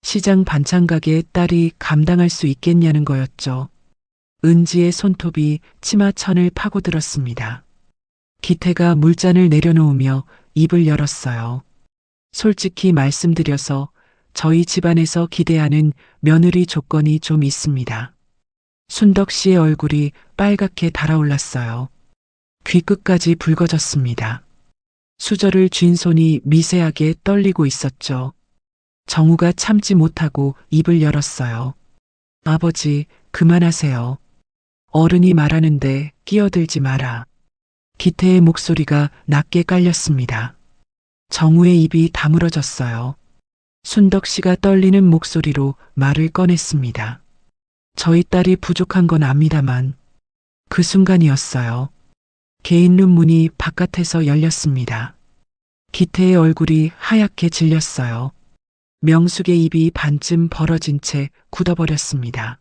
Speaker 1: 시장 반찬 가게의 딸이 감당할 수 있겠냐는 거였죠. 은지의 손톱이 치마천을 파고들었습니다. 기태가 물잔을 내려놓으며 입을 열었어요. 솔직히 말씀드려서 저희 집안에서 기대하는 며느리 조건이 좀 있습니다. 순덕 씨의 얼굴이 빨갛게 달아올랐어요. 귀끝까지 붉어졌습니다. 수저를 쥔 손이 미세하게 떨리고 있었죠. 정우가 참지 못하고 입을 열었어요. 아버지, 그만하세요. 어른이 말하는데 끼어들지 마라. 기태의 목소리가 낮게 깔렸습니다. 정우의 입이 다물어졌어요. 순덕 씨가 떨리는 목소리로 말을 꺼냈습니다. 저희 딸이 부족한 건 압니다만 그 순간이었어요. 개인룸 문이 바깥에서 열렸습니다. 기태의 얼굴이 하얗게 질렸어요. 명숙의 입이 반쯤 벌어진 채 굳어버렸습니다.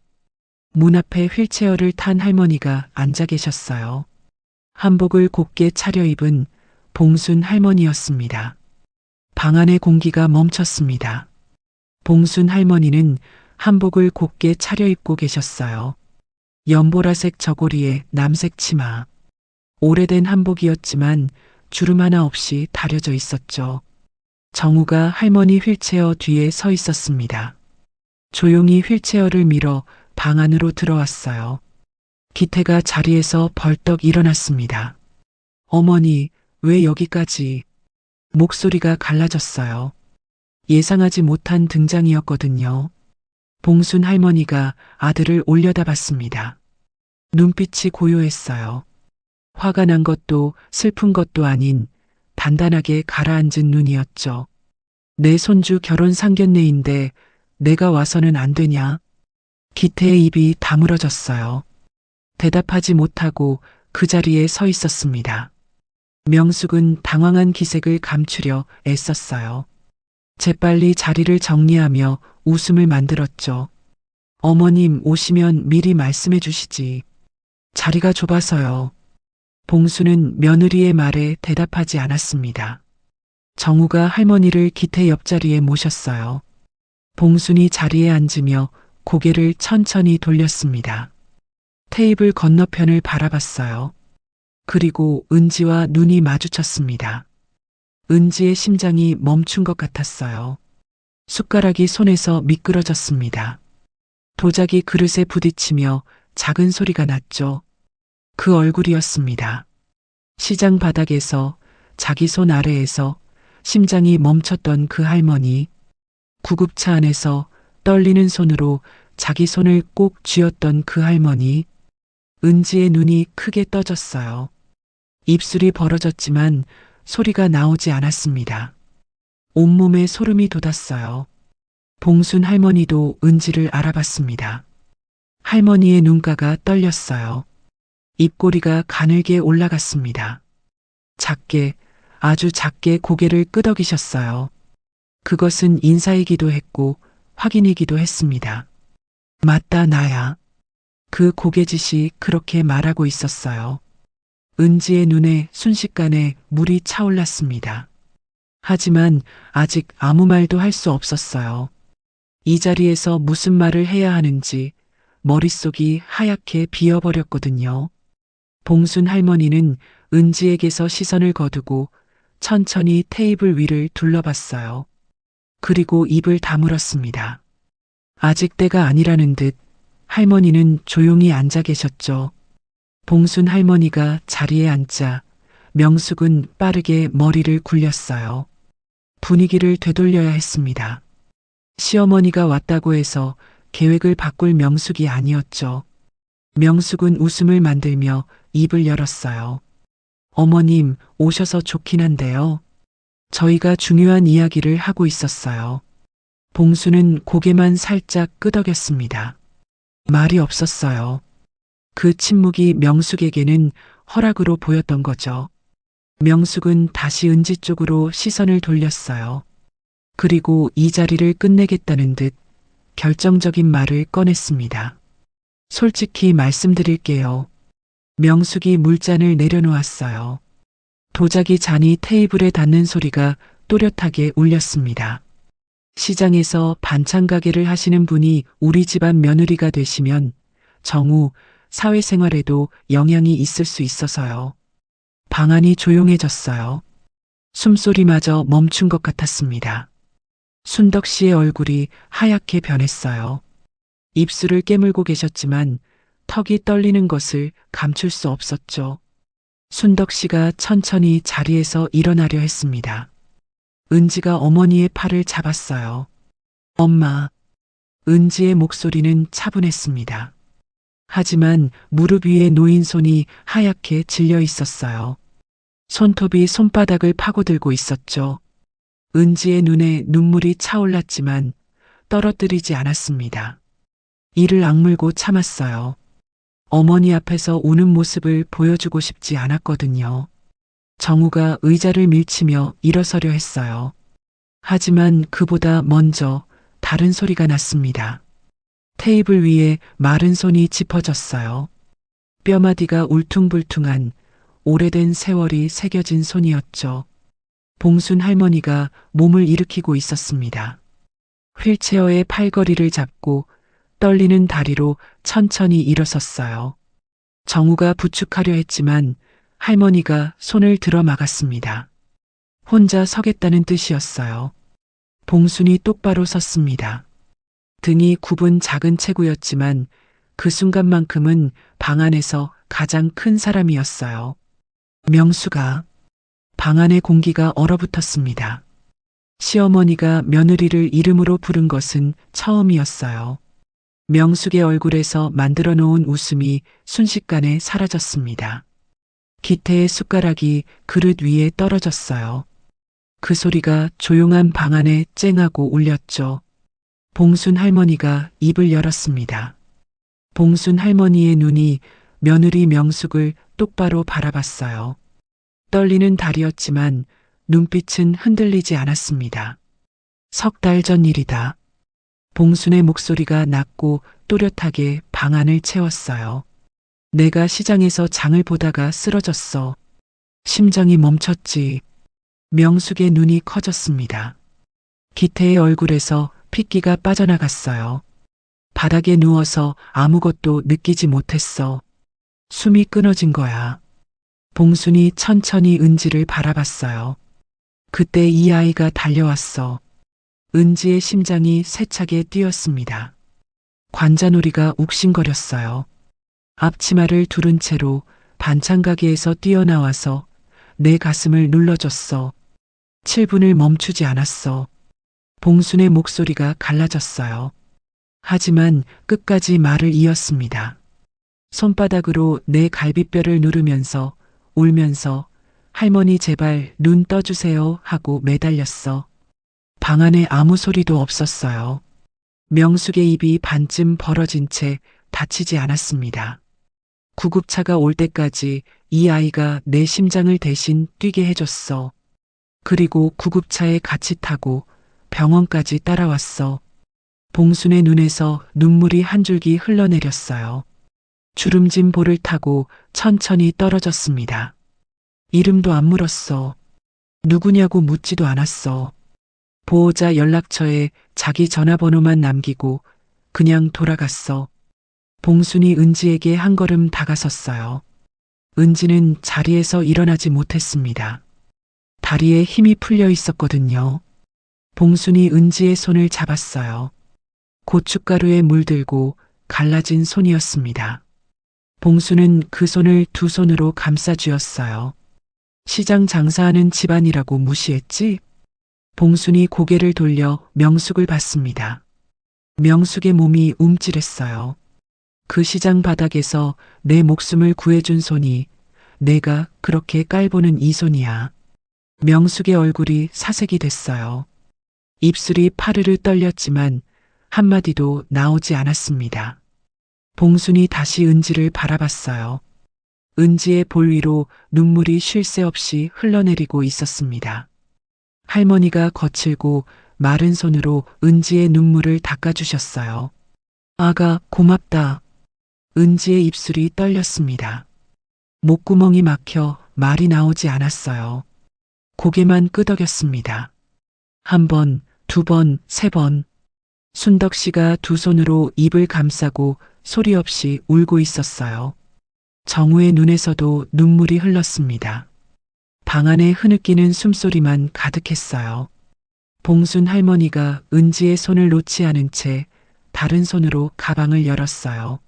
Speaker 1: 문 앞에 휠체어를 탄 할머니가 앉아 계셨어요. 한복을 곱게 차려입은 봉순 할머니였습니다. 방 안의 공기가 멈췄습니다. 봉순 할머니는 한복을 곱게 차려입고 계셨어요. 연보라색 저고리에 남색 치마. 오래된 한복이었지만 주름 하나 없이 다려져 있었죠. 정우가 할머니 휠체어 뒤에 서 있었습니다. 조용히 휠체어를 밀어 방 안으로 들어왔어요. 기태가 자리에서 벌떡 일어났습니다. 어머니, 왜 여기까지? 목소리가 갈라졌어요. 예상하지 못한 등장이었거든요. 봉순 할머니가 아들을 올려다봤습니다. 눈빛이 고요했어요. 화가 난 것도 슬픈 것도 아닌 단단하게 가라앉은 눈이었죠. 내 손주 결혼 상견례인데 내가 와서는 안 되냐? 기태의 입이 다물어졌어요. 대답하지 못하고 그 자리에 서 있었습니다. 명숙은 당황한 기색을 감추려 애썼어요. 재빨리 자리를 정리하며 웃음을 만들었죠. 어머님 오시면 미리 말씀해 주시지. 자리가 좁아서요. 봉수는 며느리의 말에 대답하지 않았습니다. 정우가 할머니를 기태 옆자리에 모셨어요. 봉순이 자리에 앉으며 고개를 천천히 돌렸습니다. 테이블 건너편을 바라봤어요. 그리고 은지와 눈이 마주쳤습니다. 은지의 심장이 멈춘 것 같았어요. 숟가락이 손에서 미끄러졌습니다. 도자기 그릇에 부딪히며 작은 소리가 났죠. 그 얼굴이었습니다. 시장 바닥에서 자기 손 아래에서 심장이 멈췄던 그 할머니. 구급차 안에서 떨리는 손으로 자기 손을 꼭 쥐었던 그 할머니. 은지의 눈이 크게 떠졌어요. 입술이 벌어졌지만 소리가 나오지 않았습니다. 온몸에 소름이 돋았어요. 봉순 할머니도 은지를 알아봤습니다. 할머니의 눈가가 떨렸어요. 입꼬리가 가늘게 올라갔습니다. 작게, 아주 작게 고개를 끄덕이셨어요. 그것은 인사이기도 했고 확인이기도 했습니다. 맞다, 나야. 그 고개짓이 그렇게 말하고 있었어요. 은지의 눈에 순식간에 물이 차올랐습니다. 하지만 아직 아무 말도 할 수 없었어요. 이 자리에서 무슨 말을 해야 하는지 머릿속이 하얗게 비어버렸거든요. 봉순 할머니는 은지에게서 시선을 거두고 천천히 테이블 위를 둘러봤어요. 그리고 입을 다물었습니다. 아직 때가 아니라는 듯 할머니는 조용히 앉아 계셨죠. 봉순 할머니가 자리에 앉자 명숙은 빠르게 머리를 굴렸어요. 분위기를 되돌려야 했습니다. 시어머니가 왔다고 해서 계획을 바꿀 명숙이 아니었죠. 명숙은 웃음을 만들며 입을 열었어요. 어머님, 오셔서 좋긴 한데요. 저희가 중요한 이야기를 하고 있었어요. 봉수는 고개만 살짝 끄덕였습니다. 말이 없었어요. 그 침묵이 명숙에게는 허락으로 보였던 거죠. 명숙은 다시 은지 쪽으로 시선을 돌렸어요. 그리고 이 자리를 끝내겠다는 듯 결정적인 말을 꺼냈습니다. 솔직히 말씀드릴게요. 명숙이 물잔을 내려놓았어요. 도자기 잔이 테이블에 닿는 소리가 또렷하게 울렸습니다. 시장에서 반찬 가게를 하시는 분이 우리 집안 며느리가 되시면 정후 사회생활에도 영향이 있을 수 있어서요. 방안이 조용해졌어요. 숨소리마저 멈춘 것 같았습니다. 순덕 씨의 얼굴이 하얗게 변했어요. 입술을 깨물고 계셨지만 턱이 떨리는 것을 감출 수 없었죠. 순덕 씨가 천천히 자리에서 일어나려 했습니다. 은지가 어머니의 팔을 잡았어요. 엄마. 은지의 목소리는 차분했습니다. 하지만 무릎 위에 놓인 손이 하얗게 질려 있었어요. 손톱이 손바닥을 파고들고 있었죠. 은지의 눈에 눈물이 차올랐지만 떨어뜨리지 않았습니다. 이를 악물고 참았어요. 어머니 앞에서 우는 모습을 보여주고 싶지 않았거든요. 정우가 의자를 밀치며 일어서려 했어요. 하지만 그보다 먼저 다른 소리가 났습니다. 테이블 위에 마른 손이 짚어졌어요. 뼈마디가 울퉁불퉁한 오래된 세월이 새겨진 손이었죠. 봉순 할머니가 몸을 일으키고 있었습니다. 휠체어의 팔걸이를 잡고 떨리는 다리로 천천히 일어섰어요. 정우가 부축하려 했지만 할머니가 손을 들어 막았습니다. 혼자 서겠다는 뜻이었어요. 봉순이 똑바로 섰습니다. 등이 굽은 작은 체구였지만 그 순간만큼은 방 안에서 가장 큰 사람이었어요. 명수가. 방 안의 공기가 얼어붙었습니다. 시어머니가 며느리를 이름으로 부른 것은 처음이었어요. 명숙의 얼굴에서 만들어 놓은 웃음이 순식간에 사라졌습니다. 기태의 숟가락이 그릇 위에 떨어졌어요. 그 소리가 조용한 방 안에 쨍하고 울렸죠. 봉순 할머니가 입을 열었습니다. 봉순 할머니의 눈이 며느리 명숙을 똑바로 바라봤어요. 떨리는 다리였지만 눈빛은 흔들리지 않았습니다. 석 달 전 일이다. 봉순의 목소리가 낮고 또렷하게 방 안을 채웠어요. 내가 시장에서 장을 보다가 쓰러졌어. 심장이 멈췄지. 명숙의 눈이 커졌습니다. 기태의 얼굴에서 핏기가 빠져나갔어요. 바닥에 누워서 아무것도 느끼지 못했어. 숨이 끊어진 거야. 봉순이 천천히 은지를 바라봤어요. 그때 이 아이가 달려왔어. 은지의 심장이 세차게 뛰었습니다. 관자놀이가 욱신거렸어요. 앞치마를 두른 채로 반찬 가게에서 뛰어나와서 내 가슴을 눌러줬어. 7분을 멈추지 않았어. 봉순의 목소리가 갈라졌어요. 하지만 끝까지 말을 이었습니다. 손바닥으로 내 갈비뼈를 누르면서 울면서 할머니 제발 눈 떠주세요 하고 매달렸어. 방 안에 아무 소리도 없었어요. 명숙의 입이 반쯤 벌어진 채 다치지 않았습니다. 구급차가 올 때까지 이 아이가 내 심장을 대신 뛰게 해줬어. 그리고 구급차에 같이 타고 병원까지 따라왔어. 봉순의 눈에서 눈물이 한 줄기 흘러내렸어요. 주름진 볼을 타고 천천히 떨어졌습니다. 이름도 안 물었어. 누구냐고 묻지도 않았어. 보호자 연락처에 자기 전화번호만 남기고 그냥 돌아갔어. 봉순이 은지에게 한 걸음 다가섰어요. 은지는 자리에서 일어나지 못했습니다. 다리에 힘이 풀려 있었거든요. 봉순이 은지의 손을 잡았어요. 고춧가루에 물들고 갈라진 손이었습니다. 봉순은 그 손을 두 손으로 감싸쥐었어요. 시장 장사하는 집안이라고 무시했지? 봉순이 고개를 돌려 명숙을 봤습니다. 명숙의 몸이 움찔했어요. 그 시장 바닥에서 내 목숨을 구해준 손이 내가 그렇게 깔보는 이 손이야. 명숙의 얼굴이 사색이 됐어요. 입술이 파르르 떨렸지만 한마디도 나오지 않았습니다. 봉순이 다시 은지를 바라봤어요. 은지의 볼 위로 눈물이 쉴 새 없이 흘러내리고 있었습니다. 할머니가 거칠고 마른 손으로 은지의 눈물을 닦아주셨어요. 아가, 고맙다. 은지의 입술이 떨렸습니다. 목구멍이 막혀 말이 나오지 않았어요. 고개만 끄덕였습니다. 한 번, 두 번, 세 번. 순덕 씨가 두 손으로 입을 감싸고 소리 없이 울고 있었어요. 정우의 눈에서도 눈물이 흘렀습니다. 방 안에 흐느끼는 숨소리만 가득했어요. 봉순 할머니가 은지의 손을 놓지 않은 채 다른 손으로 가방을 열었어요.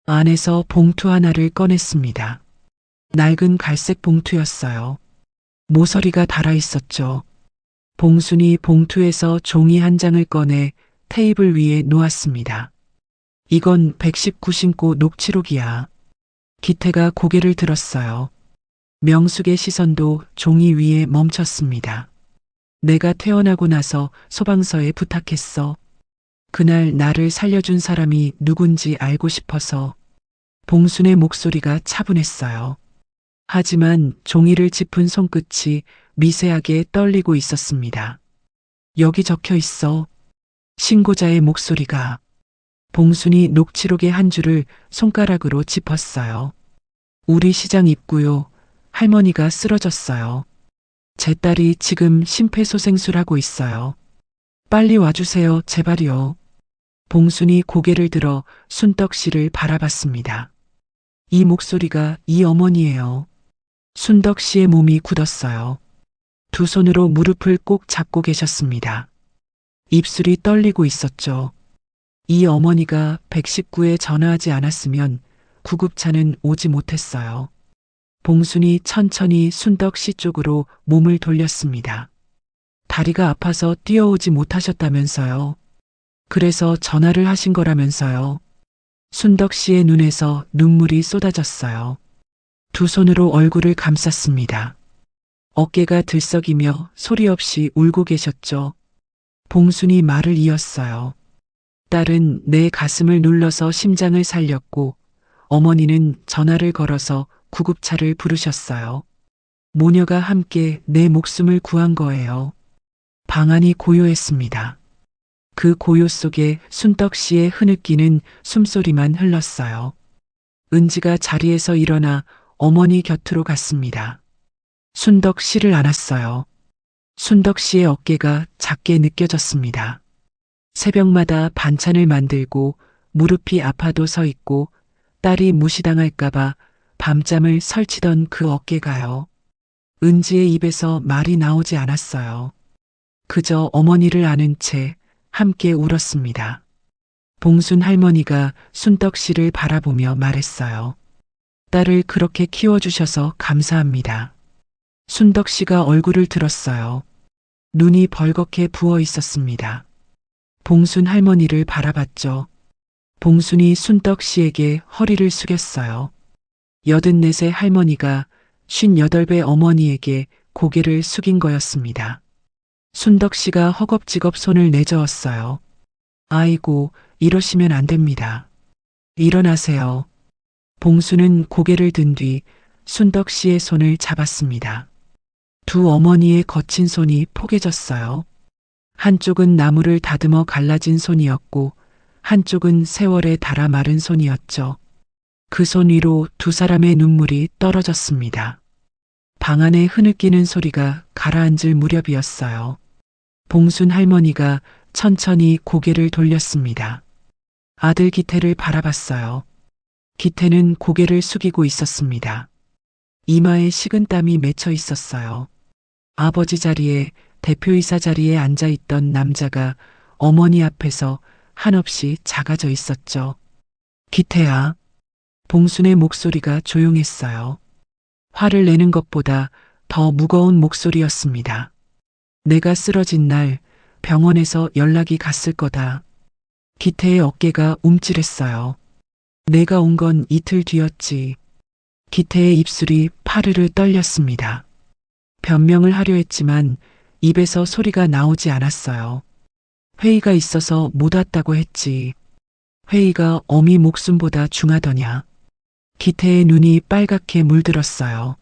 Speaker 1: 안에서 봉투 하나를 꺼냈습니다. 낡은 갈색 봉투였어요. 모서리가 달아 있었죠. 봉순이 봉투에서 종이 한 장을 꺼내 테이블 위에 놓았습니다. 이건 119신고 녹취록이야. 기태가 고개를 들었어요. 명숙의 시선도 종이 위에 멈췄습니다. 내가 퇴원하고 나서 소방서에 부탁했어. 그날 나를 살려준 사람이 누군지 알고 싶어서. 봉순의 목소리가 차분했어요. 하지만 종이를 짚은 손끝이 미세하게 떨리고 있었습니다. 여기 적혀 있어. 신고자의 목소리가. 봉순이 녹취록의 한 줄을 손가락으로 짚었어요. 우리 시장 입구요. 할머니가 쓰러졌어요. 제 딸이 지금 심폐소생술하고 있어요. 빨리 와주세요, 제발요. 봉순이 고개를 들어 순덕 씨를 바라봤습니다. 이 목소리가 이 어머니예요. 순덕 씨의 몸이 굳었어요. 두 손으로 무릎을 꼭 잡고 계셨습니다. 입술이 떨리고 있었죠. 이 어머니가 119에 전화하지 않았으면 구급차는 오지 못했어요. 봉순이 천천히 순덕 씨 쪽으로 몸을 돌렸습니다. 다리가 아파서 뛰어오지 못하셨다면서요. 그래서 전화를 하신 거라면서요. 순덕 씨의 눈에서 눈물이 쏟아졌어요. 두 손으로 얼굴을 감쌌습니다. 어깨가 들썩이며 소리 없이 울고 계셨죠. 봉순이 말을 이었어요. 딸은 내 가슴을 눌러서 심장을 살렸고 어머니는 전화를 걸어서 구급차를 부르셨어요. 모녀가 함께 내 목숨을 구한 거예요. 방 안이 고요했습니다. 그 고요 속에 순덕 씨의 흐느끼는 숨소리만 흘렀어요. 은지가 자리에서 일어나 어머니 곁으로 갔습니다. 순덕 씨를 안았어요. 순덕 씨의 어깨가 작게 느껴졌습니다. 새벽마다 반찬을 만들고 무릎이 아파도 서 있고 딸이 무시당할까봐 밤잠을 설치던 그 어깨가요. 은지의 입에서 말이 나오지 않았어요. 그저 어머니를 아는 채 함께 울었습니다. 봉순 할머니가 순덕 씨를 바라보며 말했어요. 딸을 그렇게 키워주셔서 감사합니다. 순덕 씨가 얼굴을 들었어요. 눈이 벌겋게 부어 있었습니다. 봉순 할머니를 바라봤죠. 봉순이 순덕 씨에게 허리를 숙였어요. 84세 할머니가 58배 어머니에게 고개를 숙인 거였습니다. 순덕 씨가 허겁지겁 손을 내저었어요. 아이고, 이러시면 안 됩니다. 일어나세요. 봉수는 고개를 든 뒤 순덕 씨의 손을 잡았습니다. 두 어머니의 거친 손이 포개졌어요. 한쪽은 나무를 다듬어 갈라진 손이었고 한쪽은 세월에 닳아 마른 손이었죠. 그 손 위로 두 사람의 눈물이 떨어졌습니다. 방 안에 흐느끼는 소리가 가라앉을 무렵이었어요. 봉순 할머니가 천천히 고개를 돌렸습니다. 아들 기태를 바라봤어요. 기태는 고개를 숙이고 있었습니다. 이마에 식은땀이 맺혀 있었어요. 아버지 자리에, 대표이사 자리에 앉아 있던 남자가 어머니 앞에서 한없이 작아져 있었죠. 기태야. 봉순의 목소리가 조용했어요. 화를 내는 것보다 더 무거운 목소리였습니다. 내가 쓰러진 날 병원에서 연락이 갔을 거다. 기태의 어깨가 움찔했어요. 내가 온 건 이틀 뒤였지. 기태의 입술이 파르르 떨렸습니다. 변명을 하려 했지만 입에서 소리가 나오지 않았어요. 회의가 있어서 못 왔다고 했지. 회의가 어미 목숨보다 중하더냐. 기태의 눈이 빨갛게 물들었어요.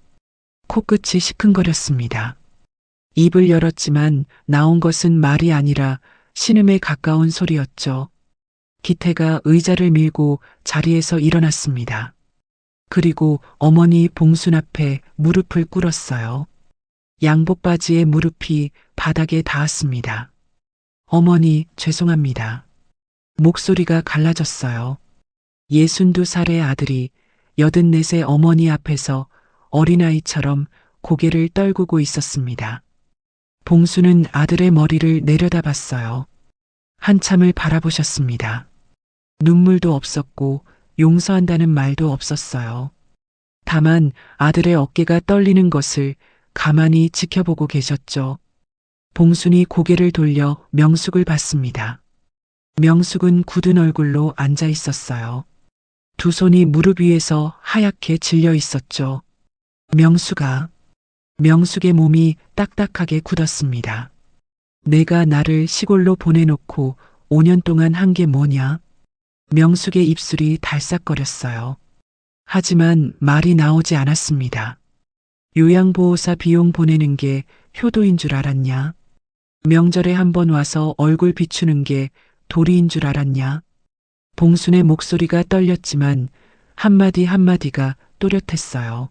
Speaker 1: 코끝이 시큰거렸습니다. 입을 열었지만 나온 것은 말이 아니라 신음에 가까운 소리였죠. 기태가 의자를 밀고 자리에서 일어났습니다. 그리고 어머니 봉순 앞에 무릎을 꿇었어요. 양복 바지의 무릎이 바닥에 닿았습니다. 어머니, 죄송합니다. 목소리가 갈라졌어요. 62살의 아들이 84세 어머니 앞에서 어린아이처럼 고개를 떨구고 있었습니다. 봉수는 아들의 머리를 내려다봤어요. 한참을 바라보셨습니다. 눈물도 없었고 용서한다는 말도 없었어요. 다만 아들의 어깨가 떨리는 것을 가만히 지켜보고 계셨죠. 봉순이 고개를 돌려 명숙을 봤습니다. 명숙은 굳은 얼굴로 앉아 있었어요. 두 손이 무릎 위에서 하얗게 질려 있었죠. 명숙의 몸이 딱딱하게 굳었습니다. 내가 나를 시골로 보내놓고 5년 동안 한 게 뭐냐? 명숙의 입술이 달싹거렸어요. 하지만 말이 나오지 않았습니다. 요양보호사 비용 보내는 게 효도인 줄 알았냐? 명절에 한 번 와서 얼굴 비추는 게 도리인 줄 알았냐? 봉순의 목소리가 떨렸지만 한마디 한마디가 또렷했어요.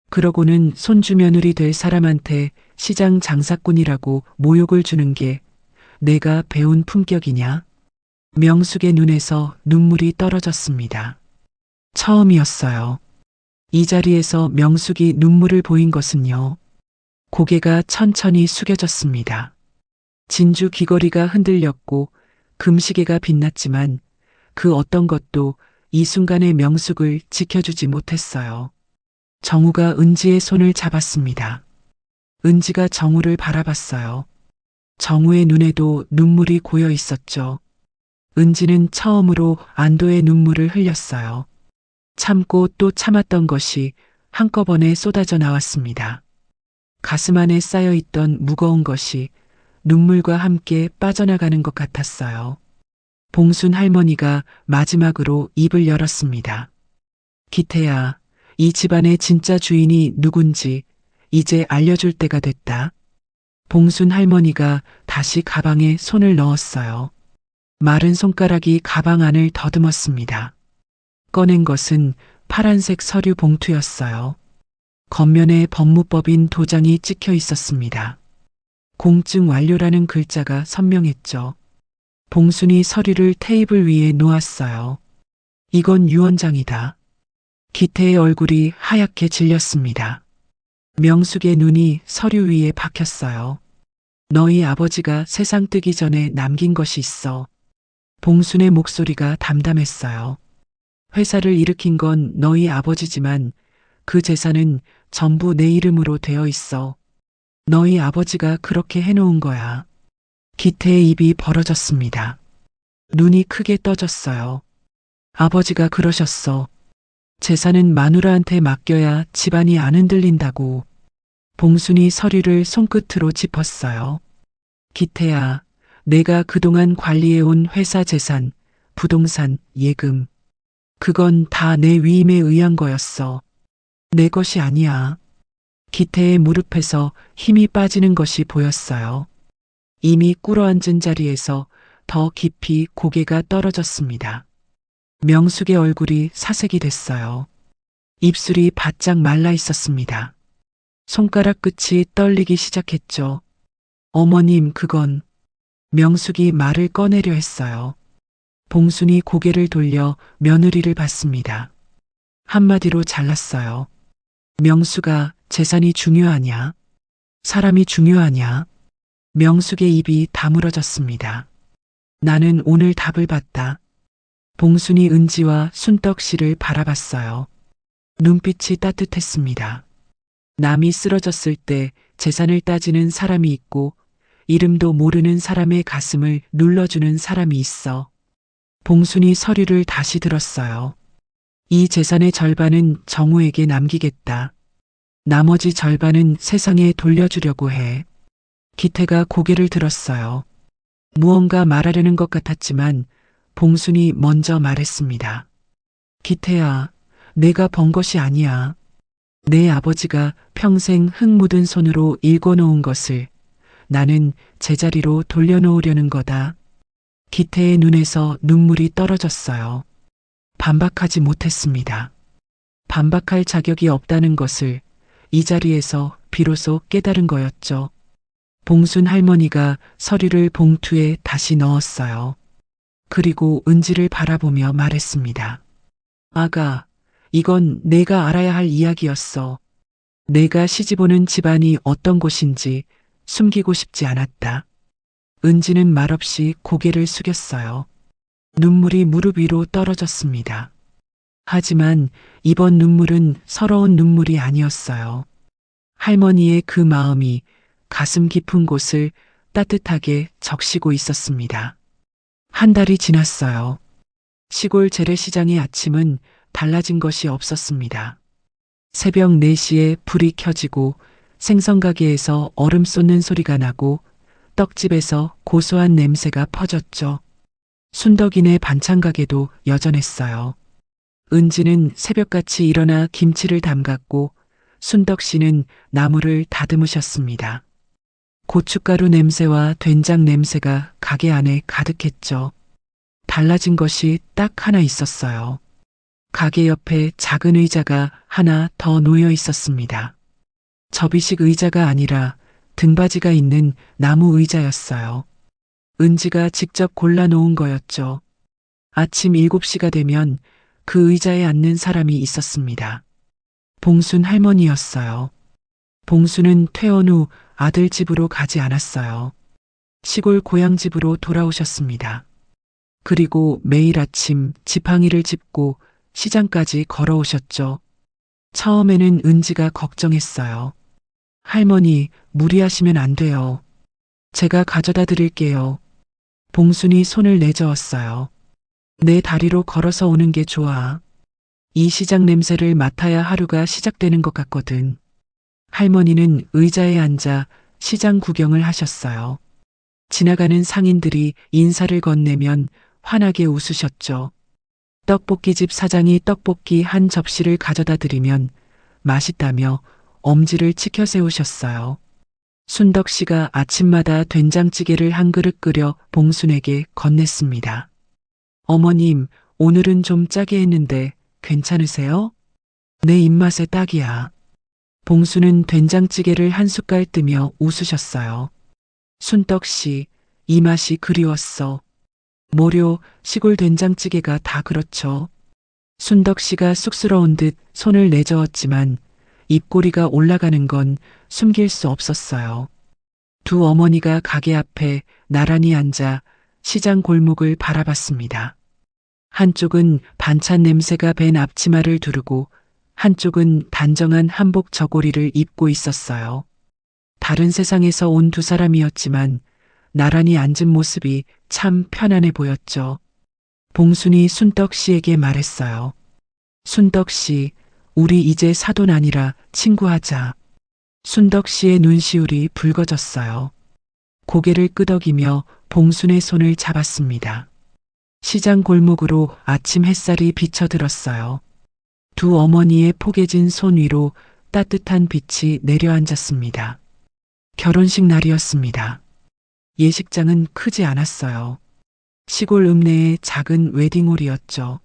Speaker 1: 그러고는 손주 며느리 될 사람한테 시장 장사꾼이라고 모욕을 주는 게 내가 배운 품격이냐? 명숙의 눈에서 눈물이 떨어졌습니다. 처음이었어요. 이 자리에서 명숙이 눈물을 보인 것은요. 고개가 천천히 숙여졌습니다. 진주 귀걸이가 흔들렸고 금시계가 빛났지만 그 어떤 것도 이 순간의 명숙을 지켜주지 못했어요. 정우가 은지의 손을 잡았습니다. 은지가 정우를 바라봤어요. 정우의 눈에도 눈물이 고여 있었죠. 은지는 처음으로 안도의 눈물을 흘렸어요. 참고 또 참았던 것이 한꺼번에 쏟아져 나왔습니다. 가슴 안에 쌓여있던 무거운 것이 눈물과 함께 빠져나가는 것 같았어요. 봉순 할머니가 마지막으로 입을 열었습니다. 기태야, 이 집안의 진짜 주인이 누군지 이제 알려줄 때가 됐다. 봉순 할머니가 다시 가방에 손을 넣었어요. 마른 손가락이 가방 안을 더듬었습니다. 꺼낸 것은 파란색 서류 봉투였어요. 겉면에 법무법인 도장이 찍혀 있었습니다. 공증 완료라는 글자가 선명했죠. 봉순이 서류를 테이블 위에 놓았어요. 이건 유언장이다. 기태의 얼굴이 하얗게 질렸습니다. 명숙의 눈이 서류 위에 박혔어요. 너희 아버지가 세상 뜨기 전에 남긴 것이 있어. 봉순의 목소리가 담담했어요. 회사를 일으킨 건 너희 아버지지만 그 재산은 전부 내 이름으로 되어 있어. 너희 아버지가 그렇게 해놓은 거야. 기태의 입이 벌어졌습니다. 눈이 크게 떠졌어요. 아버지가 그러셨어. 재산은 마누라한테 맡겨야 집안이 안 흔들린다고. 봉순이 서류를 손끝으로 짚었어요. 기태야, 내가 그동안 관리해온 회사 재산, 부동산, 예금. 그건 다 내 위임에 의한 거였어. 내 것이 아니야. 기태의 무릎에서 힘이 빠지는 것이 보였어요. 이미 꿇어앉은 자리에서 더 깊이 고개가 떨어졌습니다. 명숙의 얼굴이 사색이 됐어요. 입술이 바짝 말라 있었습니다. 손가락 끝이 떨리기 시작했죠. 어머님, 그건. 명숙이 말을 꺼내려 했어요. 봉순이 고개를 돌려 며느리를 봤습니다. 한마디로 잘랐어요. 명수가 재산이 중요하냐? 사람이 중요하냐? 명숙의 입이 다물어졌습니다. 나는 오늘 답을 봤다. 봉순이 은지와 순떡 씨를 바라봤어요. 눈빛이 따뜻했습니다. 남이 쓰러졌을 때 재산을 따지는 사람이 있고 이름도 모르는 사람의 가슴을 눌러주는 사람이 있어. 봉순이 서류를 다시 들었어요. 이 재산의 절반은 정우에게 남기겠다. 나머지 절반은 세상에 돌려주려고 해. 기태가 고개를 들었어요. 무언가 말하려는 것 같았지만 봉순이 먼저 말했습니다. 기태야, 내가 번 것이 아니야. 내 아버지가 평생 흙 묻은 손으로 일궈놓은 것을 나는 제자리로 돌려놓으려는 거다. 기태의 눈에서 눈물이 떨어졌어요. 반박하지 못했습니다. 반박할 자격이 없다는 것을 이 자리에서 비로소 깨달은 거였죠. 봉순 할머니가 서류를 봉투에 다시 넣었어요. 그리고 은지를 바라보며 말했습니다. 아가, 이건 내가 알아야 할 이야기였어. 내가 시집오는 집안이 어떤 곳인지 숨기고 싶지 않았다. 은지는 말없이 고개를 숙였어요. 눈물이 무릎 위로 떨어졌습니다. 하지만 이번 눈물은 서러운 눈물이 아니었어요. 할머니의 그 마음이 가슴 깊은 곳을 따뜻하게 적시고 있었습니다. 한 달이 지났어요. 시골 재래시장의 아침은 달라진 것이 없었습니다. 새벽 4시에 불이 켜지고 생선가게에서 얼음 쏟는 소리가 나고 떡집에서 고소한 냄새가 퍼졌죠. 순덕이네 반찬가게도 여전했어요. 은지는 새벽같이 일어나 김치를 담갔고 순덕 씨는 나물을 다듬으셨습니다. 고춧가루 냄새와 된장 냄새가 가게 안에 가득했죠. 달라진 것이 딱 하나 있었어요. 가게 옆에 작은 의자가 하나 더 놓여 있었습니다. 접이식 의자가 아니라 등받이가 있는 나무 의자였어요. 은지가 직접 골라놓은 거였죠. 아침 7시가 되면 그 의자에 앉는 사람이 있었습니다. 봉순 할머니였어요. 봉순은 퇴원 후 아들 집으로 가지 않았어요. 시골 고향집으로 돌아오셨습니다. 그리고 매일 아침 지팡이를 짚고 시장까지 걸어오셨죠. 처음에는 은지가 걱정했어요. 할머니, 무리하시면 안 돼요. 제가 가져다 드릴게요. 봉순이 손을 내저었어요. 내 다리로 걸어서 오는 게 좋아. 이 시장 냄새를 맡아야 하루가 시작되는 것 같거든. 할머니는 의자에 앉아 시장 구경을 하셨어요. 지나가는 상인들이 인사를 건네면 환하게 웃으셨죠. 떡볶이집 사장이 떡볶이 한 접시를 가져다 드리면 맛있다며 엄지를 치켜 세우셨어요. 순덕 씨가 아침마다 된장찌개를 한 그릇 끓여 봉순에게 건넸습니다. 어머님, 오늘은 좀 짜게 했는데 괜찮으세요? 내 입맛에 딱이야. 봉순은 된장찌개를 한 숟갈 뜨며 웃으셨어요. 순떡 씨, 이 맛이 그리웠어. 뭐료, 시골 된장찌개가 다 그렇죠. 순덕 씨가 쑥스러운 듯 손을 내저었지만 입꼬리가 올라가는 건 숨길 수 없었어요. 두 어머니가 가게 앞에 나란히 앉아 시장 골목을 바라봤습니다. 한쪽은 반찬 냄새가 밴 앞치마를 두르고 한쪽은 단정한 한복 저고리를 입고 있었어요. 다른 세상에서 온 두 사람이었지만 나란히 앉은 모습이 참 편안해 보였죠. 봉순이 순덕 씨에게 말했어요. 순덕 씨, 우리 이제 사돈 아니라 친구하자. 순덕 씨의 눈시울이 붉어졌어요. 고개를 끄덕이며 봉순의 손을 잡았습니다. 시장 골목으로 아침 햇살이 비쳐들었어요. 두 어머니의 포개진 손 위로 따뜻한 빛이 내려앉았습니다. 결혼식 날이었습니다. 예식장은 크지 않았어요. 시골 읍내의 작은 웨딩홀이었죠.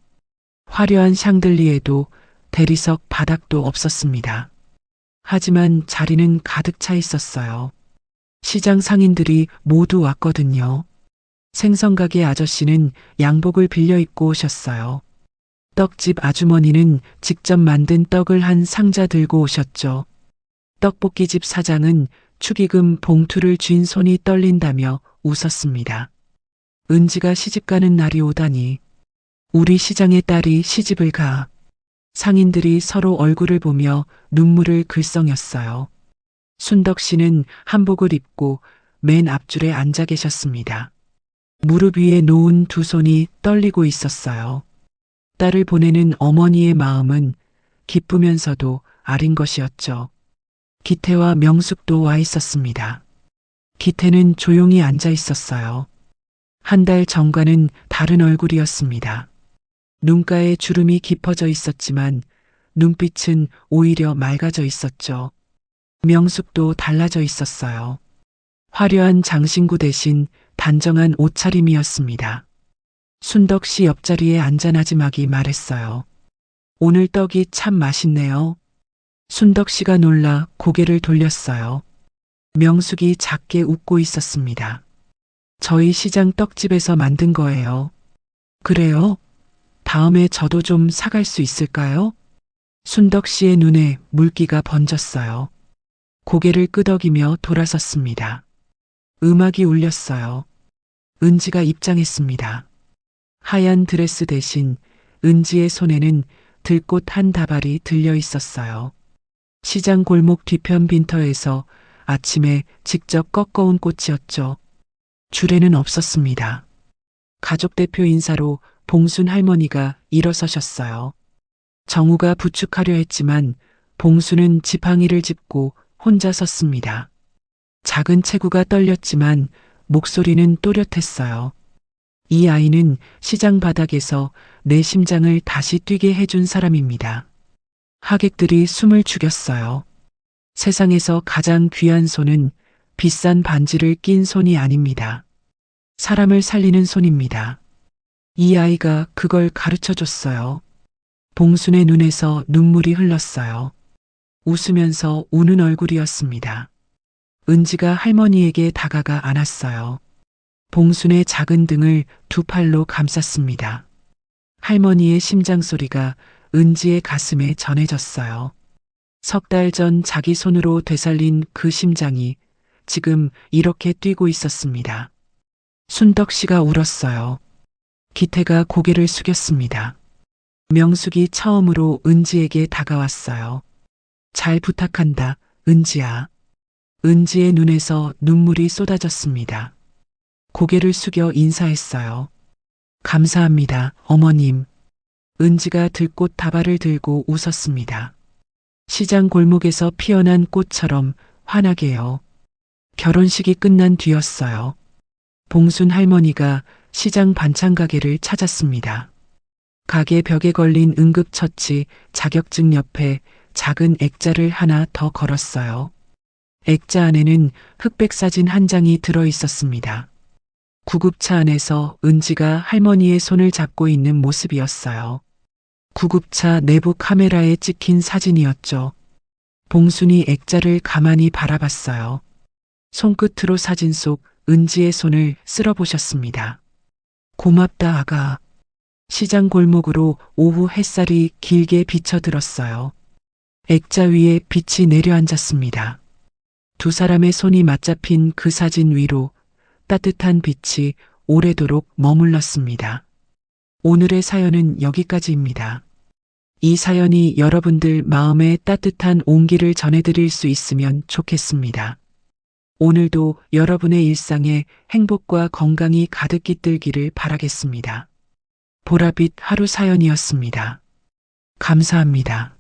Speaker 1: 화려한 샹들리에도 대리석 바닥도 없었습니다. 하지만 자리는 가득 차 있었어요. 시장 상인들이 모두 왔거든요. 생선가게 아저씨는 양복을 빌려 입고 오셨어요. 떡집 아주머니는 직접 만든 떡을 한 상자 들고 오셨죠. 떡볶이집 사장은 축의금 봉투를 쥔 손이 떨린다며 웃었습니다. 은지가 시집가는 날이 오다니. 우리 시장의 딸이 시집을 가. 상인들이 서로 얼굴을 보며 눈물을 글썽였어요. 순덕 씨는 한복을 입고 맨 앞줄에 앉아 계셨습니다. 무릎 위에 놓은 두 손이 떨리고 있었어요. 딸을 보내는 어머니의 마음은 기쁘면서도 아린 것이었죠. 기태와 명숙도 와 있었습니다. 기태는 조용히 앉아 있었어요. 한 달 전과는 다른 얼굴이었습니다. 눈가에 주름이 깊어져 있었지만 눈빛은 오히려 맑아져 있었죠. 명숙도 달라져 있었어요. 화려한 장신구 대신 단정한 옷차림이었습니다. 순덕 씨 옆자리에 앉아 나지막이 말했어요. 오늘 떡이 참 맛있네요. 순덕 씨가 놀라 고개를 돌렸어요. 명숙이 작게 웃고 있었습니다. 저희 시장 떡집에서 만든 거예요. 그래요? 다음에 저도 좀 사갈 수 있을까요? 순덕 씨의 눈에 물기가 번졌어요. 고개를 끄덕이며 돌아섰습니다. 음악이 울렸어요. 은지가 입장했습니다. 하얀 드레스 대신 은지의 손에는 들꽃 한 다발이 들려 있었어요. 시장 골목 뒤편 빈터에서 아침에 직접 꺾어온 꽃이었죠. 줄에는 없었습니다. 가족 대표 인사로 봉순 할머니가 일어서셨어요. 정우가 부축하려 했지만 봉순은 지팡이를 짚고 혼자 섰습니다. 작은 체구가 떨렸지만 목소리는 또렷했어요. 이 아이는 시장 바닥에서 내 심장을 다시 뛰게 해준 사람입니다. 하객들이 숨을 죽였어요. 세상에서 가장 귀한 손은 비싼 반지를 낀 손이 아닙니다. 사람을 살리는 손입니다. 이 아이가 그걸 가르쳐 줬어요. 봉순의 눈에서 눈물이 흘렀어요. 웃으면서 우는 얼굴이었습니다. 은지가 할머니에게 다가가 안았어요. 봉순의 작은 등을 두 팔로 감쌌습니다. 할머니의 심장 소리가 은지의 가슴에 전해졌어요. 석 달 전 자기 손으로 되살린 그 심장이 지금 이렇게 뛰고 있었습니다. 순덕 씨가 울었어요. 기태가 고개를 숙였습니다. 명숙이 처음으로 은지에게 다가왔어요. 잘 부탁한다, 은지야. 은지의 눈에서 눈물이 쏟아졌습니다. 고개를 숙여 인사했어요. 감사합니다, 어머님. 은지가 들꽃 다발을 들고 웃었습니다. 시장 골목에서 피어난 꽃처럼 환하게요. 결혼식이 끝난 뒤였어요. 봉순 할머니가 시장 반찬 가게를 찾았습니다. 가게 벽에 걸린 응급처치 자격증 옆에 작은 액자를 하나 더 걸었어요. 액자 안에는 흑백 사진 한 장이 들어 있었습니다. 구급차 안에서 은지가 할머니의 손을 잡고 있는 모습이었어요. 구급차 내부 카메라에 찍힌 사진이었죠. 봉순이 액자를 가만히 바라봤어요. 손끝으로 사진 속 은지의 손을 쓸어보셨습니다. 고맙다, 아가. 시장 골목으로 오후 햇살이 길게 비쳐들었어요. 액자 위에 빛이 내려앉았습니다. 두 사람의 손이 맞잡힌 그 사진 위로 따뜻한 빛이 오래도록 머물렀습니다. 오늘의 사연은 여기까지입니다. 이 사연이 여러분들 마음에 따뜻한 온기를 전해드릴 수 있으면 좋겠습니다. 오늘도 여러분의 일상에 행복과 건강이 가득 깃들기를 바라겠습니다. 보랏빛 하루 사연이었습니다. 감사합니다.